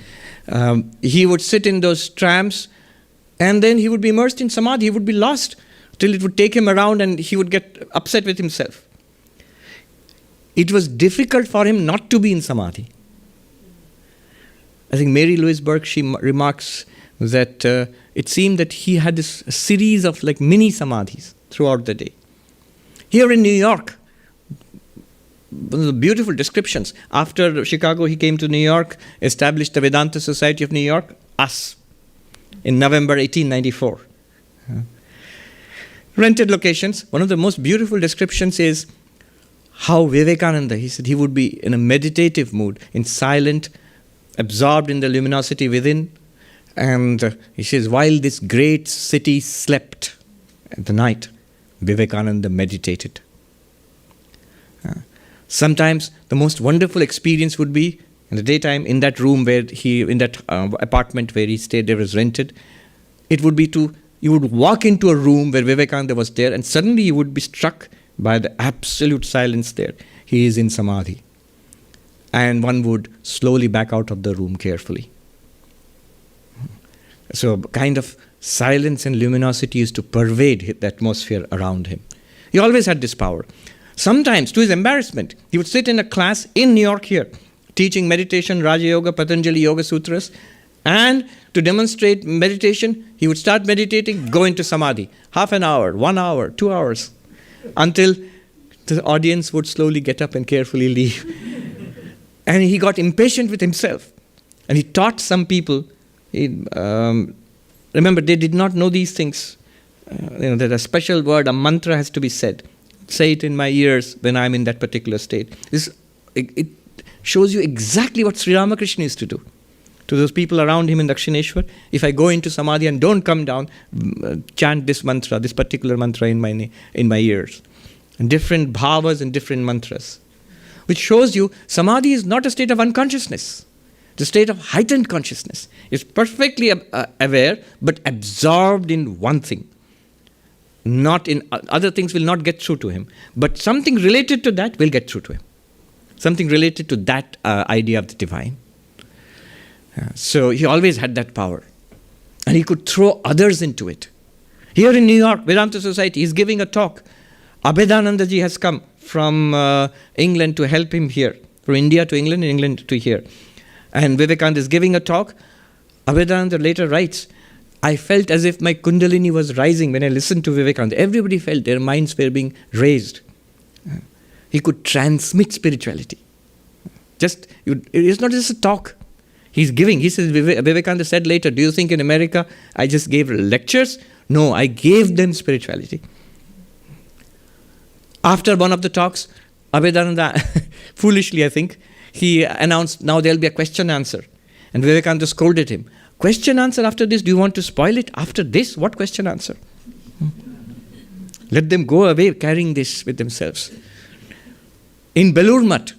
He would sit in those trams, and then he would be immersed in samadhi. He would be lost till it would take him around and he would get upset with himself. It was difficult for him not to be in samadhi. I think Mary Louise Burke, she remarks that it seemed that he had this series of like mini samadhis throughout the day. Here in New York, one of the beautiful descriptions. After Chicago, he came to New York, established the Vedanta Society of New York, us, in November 1894. Rented locations. One of the most beautiful descriptions is how Vivekananda, he said he would be in a meditative mood, in silent, absorbed in the luminosity within. And he says, while this great city slept at the night, Vivekananda meditated. Sometimes the most wonderful experience would be in the daytime, in that room where in that apartment where he stayed, there was rented. It would be you would walk into a room where Vivekananda was there, and suddenly you would be struck by the absolute silence there. He is in samadhi. And one would slowly back out of the room carefully. So a kind of silence and luminosity used to pervade the atmosphere around him. He always had this power. Sometimes, to his embarrassment, he would sit in a class in New York here, teaching meditation, Raja Yoga, Patanjali Yoga Sutras, and to demonstrate meditation, he would start meditating, go into samadhi. Half an hour, 1 hour, 2 hours, until the audience would slowly get up and carefully leave. And he got impatient with himself. And he taught some people, remember, they did not know these things. There's a special word, a mantra has to be said. Say it in my ears when I'm in that particular state. It shows you exactly what Sri Ramakrishna used to do to those people around him in Dakshineshwar. If I go into samadhi and don't come down, chant this mantra, this particular mantra in my ears. And different bhavas and different mantras. Which shows you samadhi is not a state of unconsciousness. It's a state of heightened consciousness. It's perfectly aware, but absorbed in one thing. Not in other things will not get through to him. But something related to that will get through to him. Something related to that idea of the divine. So he always had that power. And he could throw others into it. Here in New York, Vedanta Society, he's giving a talk. Abhedananda ji has come from England to help him here. From India to England, and England to here. And Vivekananda is giving a talk. Abhedananda later writes, I felt as if my kundalini was rising when I listened to Vivekananda. Everybody felt their minds were being raised. He could transmit spirituality. It's not just a talk. He's giving. He says, Vivekananda said later, do you think in America I just gave lectures? No, I gave them spirituality. After one of the talks, Abhedananda, foolishly I think, he announced, now there will be a question answer. And Vivekananda scolded him. Question answer after this, do you want to spoil it? After this, what question answer? Let them go away carrying this with themselves. In Belur Math,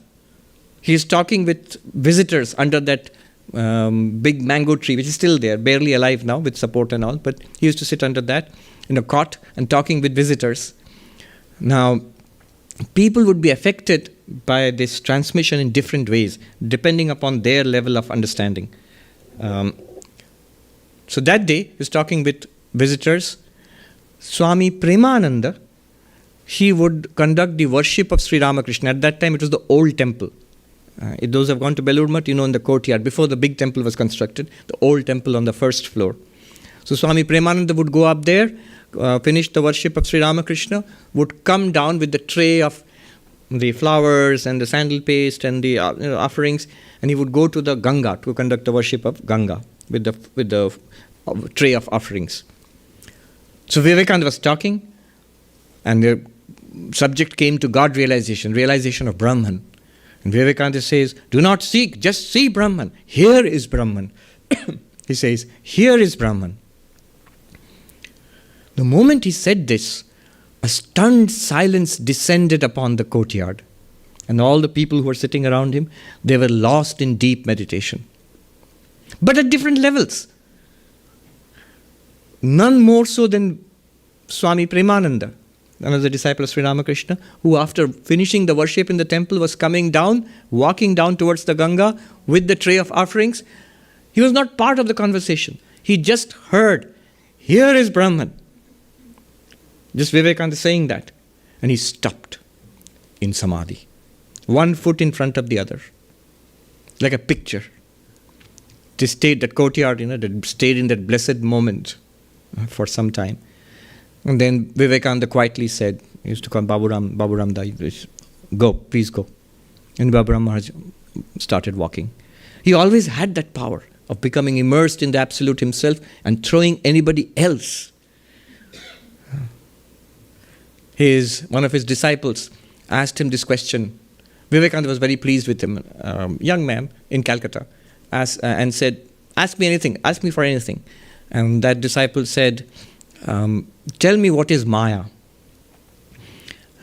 he is talking with visitors under that big mango tree, which is still there, barely alive now with support and all, but he used to sit under that in a cot and talking with visitors. Now, people would be affected by this transmission in different ways, depending upon their level of understanding. So that day, he was talking with visitors. Swami Premananda, he would conduct the worship of Sri Ramakrishna. At that time, it was the old temple. If those who have gone to Belur Math, in the courtyard, before the big temple was constructed, the old temple on the first floor. So Swami Premananda would go up there, finish the worship of Sri Ramakrishna, would come down with the tray of the flowers and the sandal paste and the offerings, and he would go to the Ganga to conduct the worship of Ganga with the tray of offerings. So Vivekananda was talking, and the subject came to God realization of Brahman. And Vivekananda says, do not seek, just see Brahman. Here is Brahman. He says, here is Brahman. The moment he said this, a stunned silence descended upon the courtyard. And all the people who were sitting around him, they were lost in deep meditation. But at different levels. None more so than Swami Premananda. another disciple of Sri Ramakrishna, who after finishing the worship in the temple was coming down, walking down towards the Ganga with the tray of offerings. He was not part of the conversation. He just heard, here is Brahman. Just Vivekananda saying that. And he stopped in samadhi. One foot in front of the other. Like a picture. They stayed, that courtyard, they stayed in that blessed moment for some time. And then Vivekananda quietly said, he used to call Baburam Da, go, please go. And Baburam Maharaj started walking. He always had that power of becoming immersed in the Absolute himself and throwing anybody else. One of his disciples asked him this question. Vivekananda was very pleased with him, young man in Calcutta, and said, ask me anything, ask me for anything. And that disciple said, tell me what is Maya.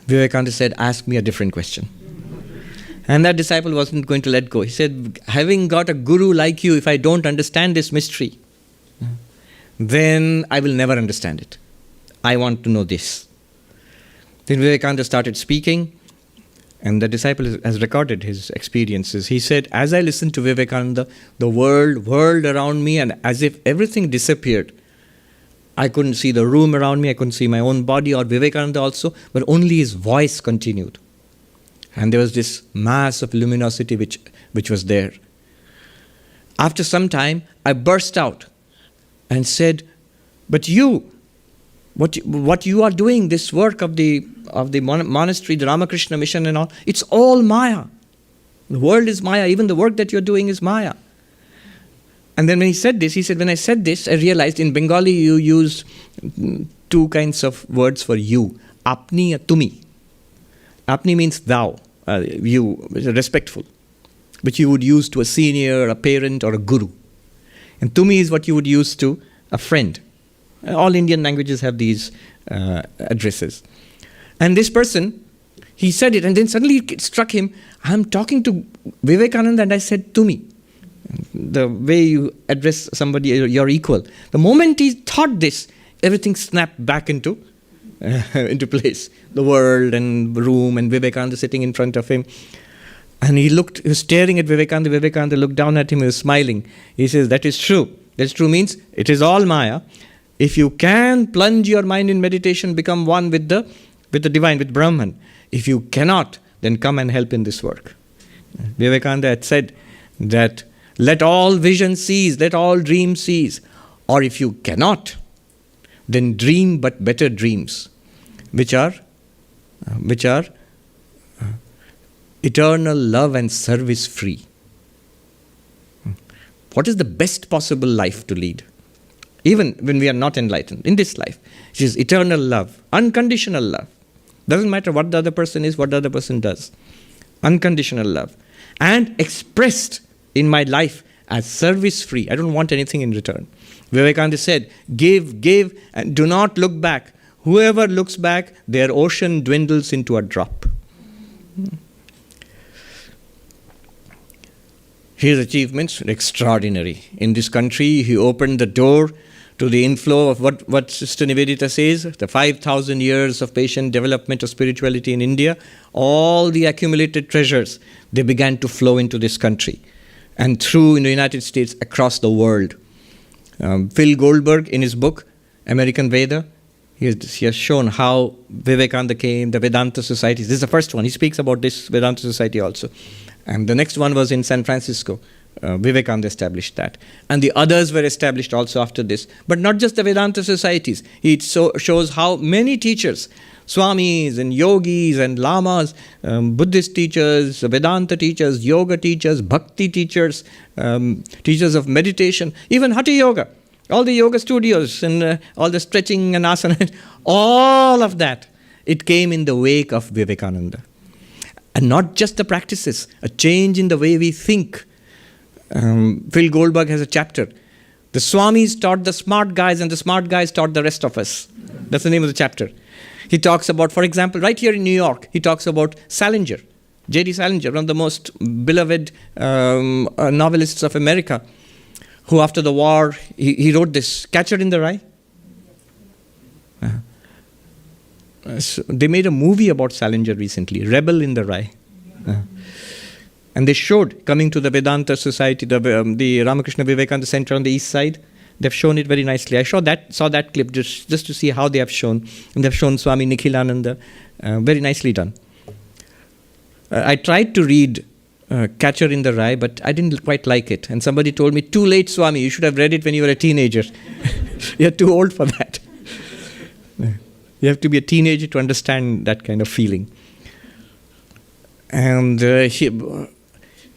Vivekananda said, ask me a different question. And that disciple wasn't going to let go. He said, having got a guru like you, if I don't understand this mystery, then I will never understand it. I want to know this. Then Vivekananda started speaking, and the disciple has recorded his experiences. He said, as I listened to Vivekananda, the world whirled around me, and as if everything disappeared. I couldn't see the room around me, I couldn't see my own body or Vivekananda also, but only his voice continued. And there was this mass of luminosity which was there. After some time, I burst out and said, but you, what you are doing, this work of the monastery, the Ramakrishna mission and all, it's all Maya. The world is Maya, even the work that you're doing is Maya. And then when he said this, he said, when I said this, I realized in Bengali you use two kinds of words for you. Apni and tumi. Apni means thou, you, respectful, which you would use to a senior, a parent, or a guru. And tumi is what you would use to a friend. All Indian languages have these addresses. And this person, he said it, and then suddenly it struck him, I'm talking to Vivekananda and I said tumi. The way you address somebody, your equal. The moment he thought this, everything snapped back into place. The world and room and Vivekananda sitting in front of him. And he was staring at Vivekananda. Vivekananda looked down at him, he was smiling. He says, that is true. That's true means it is all Maya. If you can plunge your mind in meditation, become one with the divine, with Brahman. If you cannot, then come and help in this work. Vivekananda had said that let all vision cease, let all dreams cease. Or if you cannot, then dream but better dreams, which are eternal love and service free. What is the best possible life to lead? Even when we are not enlightened, in this life, it is eternal love, unconditional love. Doesn't matter what the other person is, what the other person does. Unconditional love. And expressed in my life as service free. I don't want anything in return. Vivekananda said, give, and do not look back. Whoever looks back, their ocean dwindles into a drop. His achievements were extraordinary. In this country, he opened the door to the inflow of what Sister Nivedita says, the 5,000 years of patient development of spirituality in India. All the accumulated treasures, they began to flow into this country. And through in the United States, across the world. Phil Goldberg, in his book, American Veda, he has shown how Vivekananda came, the Vedanta societies. This is the first one. He speaks about this Vedanta society also. And the next one was in San Francisco. Vivekananda established that. And the others were established also after this. But not just the Vedanta societies. It shows how many teachers, Swamis and yogis and lamas, Buddhist teachers, Vedanta teachers, yoga teachers, bhakti teachers, teachers of meditation, even Hatha Yoga, all the yoga studios and all the stretching and asana, all of that, it came in the wake of Vivekananda. And not just the practices, a change in the way we think. Phil Goldberg has a chapter. The Swamis taught the smart guys and the smart guys taught the rest of us. That's the name of the chapter. He talks about, for example, right here in New York, he talks about Salinger, J.D. Salinger, one of the most beloved novelists of America, who after the war, he wrote this, Catcher in the Rye. So they made a movie about Salinger recently, Rebel in the Rye. And they showed, coming to the Vedanta Society, the Ramakrishna Vivekananda Center on the east side, they've shown it very nicely. I saw that clip just to see how they have shown. And they've shown Swami Nikhilananda, very nicely done. I tried to read Catcher in the Rye, but I didn't quite like it. And somebody told me, too late, Swami, you should have read it when you were a teenager. You're too old for that. You have to be a teenager to understand that kind of feeling. And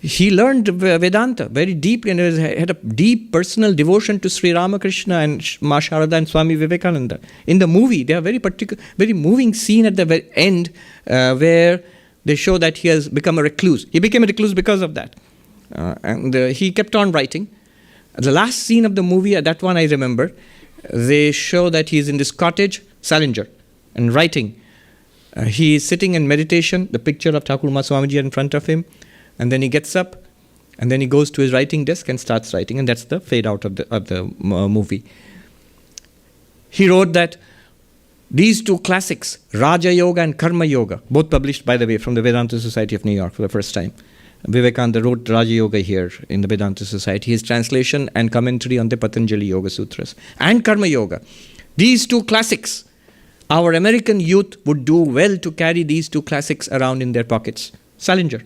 he learned Vedanta very deeply and had a deep personal devotion to Sri Ramakrishna and Ma Sharada and Swami Vivekananda. In the movie, they have very moving scene at the very end where they show that he has become a recluse. He became a recluse because of that. And he kept on writing. The last scene of the movie, that one I remember, they show that he's in this cottage, Salinger, and writing. He is sitting in meditation, the picture of Thakur Ma Swamiji in front of him, and then he gets up, and then he goes to his writing desk and starts writing, and that's the fade out of the movie. He wrote that these two classics, Raja Yoga and Karma Yoga, both published, by the way, from the Vedanta Society of New York for the first time. Vivekananda wrote Raja Yoga here in the Vedanta Society, his translation and commentary on the Patanjali Yoga Sutras. And Karma Yoga. These two classics, our American youth would do well to carry these two classics around in their pockets. Salinger.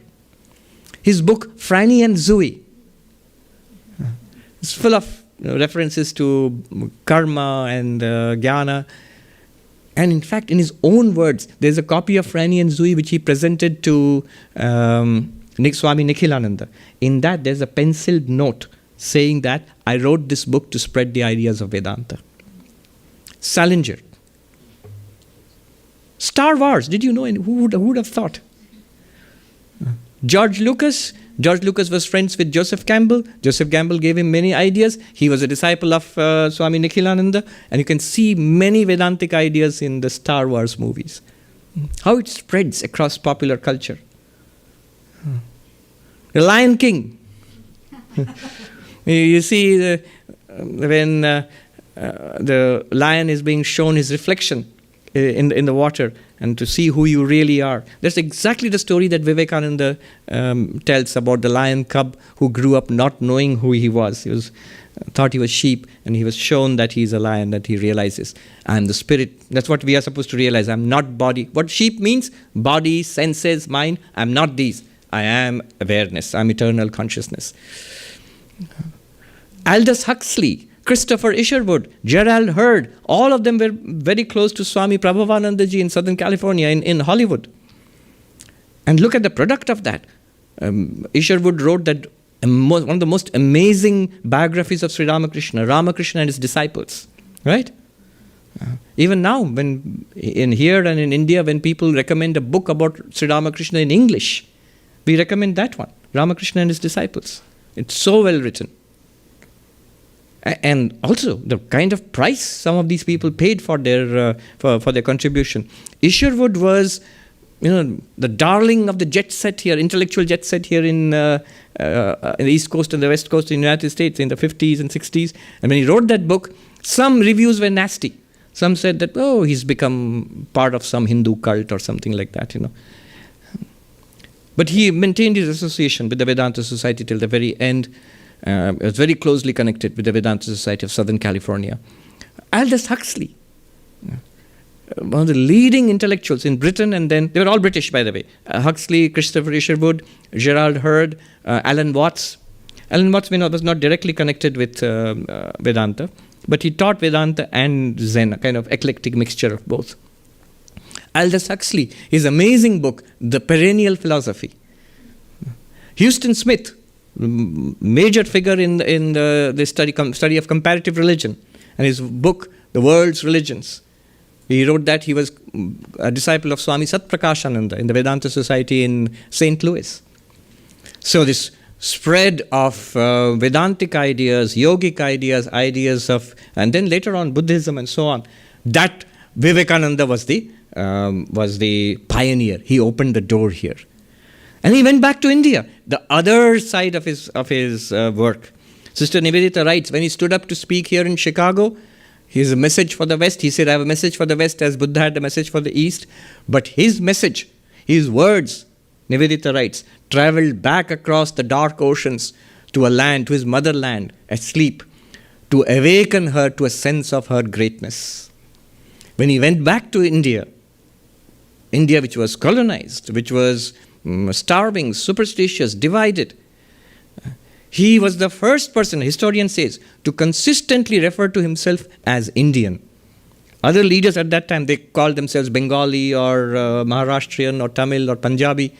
His book, Franny and Zooey, is full of references to karma and jnana. And in fact, in his own words, there's a copy of Franny and Zooey which he presented to Swami Nikhilananda. In that, there's a penciled note saying that I wrote this book to spread the ideas of Vedanta. Salinger. Star Wars, did you know? Who would have thought? George Lucas was friends with Joseph Campbell. Joseph Campbell gave him many ideas. He was a disciple of Swami Nikhilananda. And you can see many Vedantic ideas in the Star Wars movies. How it spreads across popular culture. The Lion King. You see when the lion is being shown his reflection in the water and to see who you really are. That's exactly the story that Vivekananda tells about the lion cub who grew up not knowing who he was. He thought he was sheep, and he was shown that he's a lion, that he realizes, I'm the spirit. That's what we are supposed to realize. I'm not body. What sheep means? Body, senses, mind. I'm not these. I am awareness. I'm eternal consciousness. Aldous Huxley, Christopher Isherwood, Gerald Hurd, all of them were very close to Swami Prabhavanandaji in Southern California, in Hollywood. And look at the product of that. Isherwood wrote that one of the most amazing biographies of Sri Ramakrishna and his disciples. Right? Even now, when here and in India, when people recommend a book about Sri Ramakrishna in English, we recommend that one, Ramakrishna and his disciples. It's so well written. And also the kind of price some of these people paid for their contribution. Isherwood was, the darling of the jet set here, intellectual jet set here in the East Coast and the West Coast of the United States in the 50s and 60s. And when he wrote that book, some reviews were nasty. Some said that, he's become part of some Hindu cult or something like that, But he maintained his association with the Vedanta Society till the very end. Was very closely connected with the Vedanta Society of Southern California. Aldous Huxley, one of the leading intellectuals in Britain, and then they were all British, by the way. Huxley, Christopher Isherwood, Gerald Hurd, Alan Watts. Alan Watts, was not directly connected with Vedanta, but he taught Vedanta and Zen, a kind of eclectic mixture of both. Aldous Huxley, his amazing book, The Perennial Philosophy. Houston Smith, major figure in the study of comparative religion, and his book, The World's Religions. He wrote that he was a disciple of Swami Sarvapriyananda in the Vedanta Society in St. Louis. So this spread of Vedantic ideas, yogic ideas of, and then later on Buddhism and so on, that Vivekananda was the pioneer. He opened the door here. And he went back to India, the other side of his work. Sister Nivedita writes, when he stood up to speak here in Chicago, He has a message for the West. He said, I have a message for the West as Buddha had a message for the East. But his message, his words, Nivedita writes, traveled back across the dark oceans to a land, to his motherland, asleep, to awaken her to a sense of her greatness. When he went back to India, India which was colonized, which was starving, superstitious, divided, he was the first person, historian says, to consistently refer to himself as Indian. Other leaders at that time, they called themselves Bengali or Maharashtrian or Tamil or Punjabi.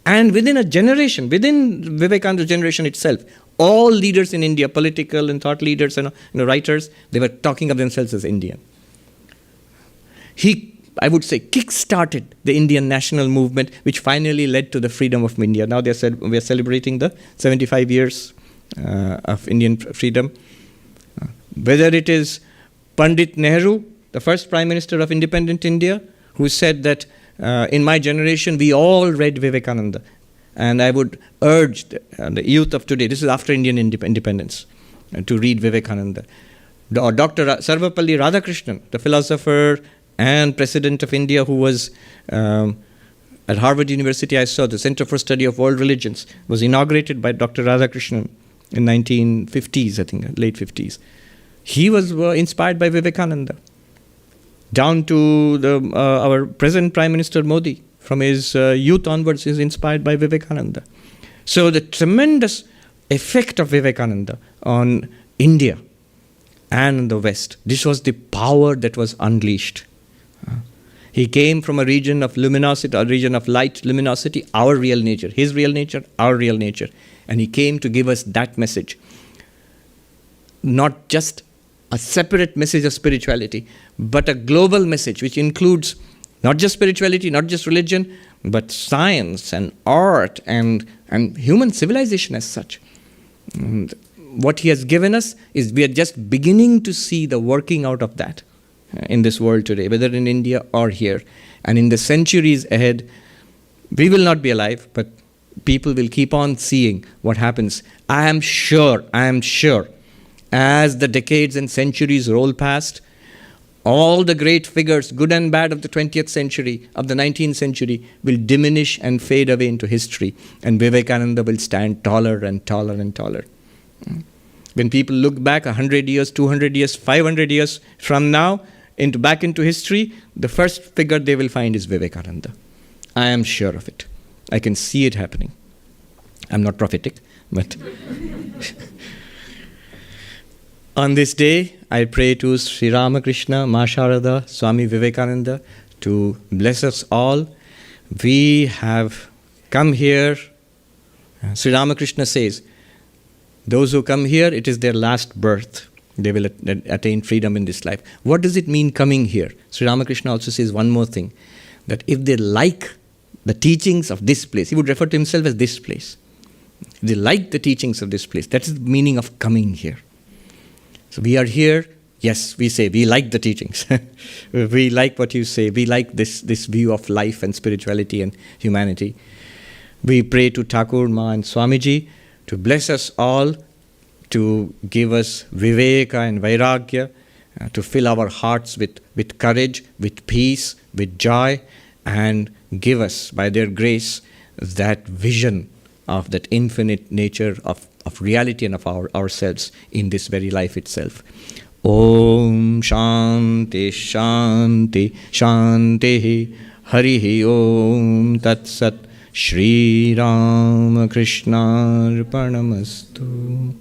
And within a generation, within Vivekananda's generation itself, all leaders in India, political and thought leaders and writers, they were talking of themselves as Indian. He, I would say, kick-started the Indian national movement, which finally led to the freedom of India. Now we are celebrating the 75 years of Indian freedom. Whether it is Pandit Nehru, the first Prime Minister of independent India, who said that in my generation we all read Vivekananda. And I would urge the youth of today, this is after Indian independence, to read Vivekananda. Or Dr. Sarvapriyananda Radhakrishnan, the philosopher and President of India, who was at Harvard University, I saw the Center for Study of World Religions, was inaugurated by Dr. Radhakrishnan in 1950s, I think, late 50s. He was inspired by Vivekananda. Down to our present Prime Minister Modi, from his youth onwards, is inspired by Vivekananda. So the tremendous effect of Vivekananda on India and the West, this was the power that was unleashed. He came from a region of luminosity, a region of light, luminosity, our real nature, his real nature, our real nature. And he came to give us that message. Not just a separate message of spirituality, but a global message which includes not just spirituality, not just religion, but science and art and human civilization as such. And what he has given us is we are just beginning to see the working out of that in this world today, whether in India or here. And in the centuries ahead, we will not be alive, but people will keep on seeing what happens. I am sure, as the decades and centuries roll past, all the great figures, good and bad, of the 20th century, of the 19th century, will diminish and fade away into history. And Vivekananda will stand taller and taller and taller. When people look back 100 years, 200 years, 500 years from now, back into history, the first figure they will find is Vivekananda. I am sure of it. I can see it happening. I'm not prophetic, but on this day, I pray to Sri Ramakrishna, Ma Sharada, Swami Vivekananda to bless us all. We have come here. Sri Ramakrishna says, those who come here, it is their last birth. They will attain freedom in this life. What does it mean coming here? Sri Ramakrishna also says one more thing, that if they like the teachings of this place, he would refer to himself as this place. If they like the teachings of this place, that is the meaning of coming here. So we are here, yes, we say, we like the teachings. We like what you say. We like this view of life and spirituality and humanity. We pray to Thakur, Ma and Swamiji to bless us all, to give us viveka and vairagya, to fill our hearts with courage, with peace, with joy, and give us, by their grace, that vision of that infinite nature of reality and of ourselves in this very life itself. Om Shanti Shanti Shanti Harihi Om Tat Sat Shri Ram Krishna Arpanamastu.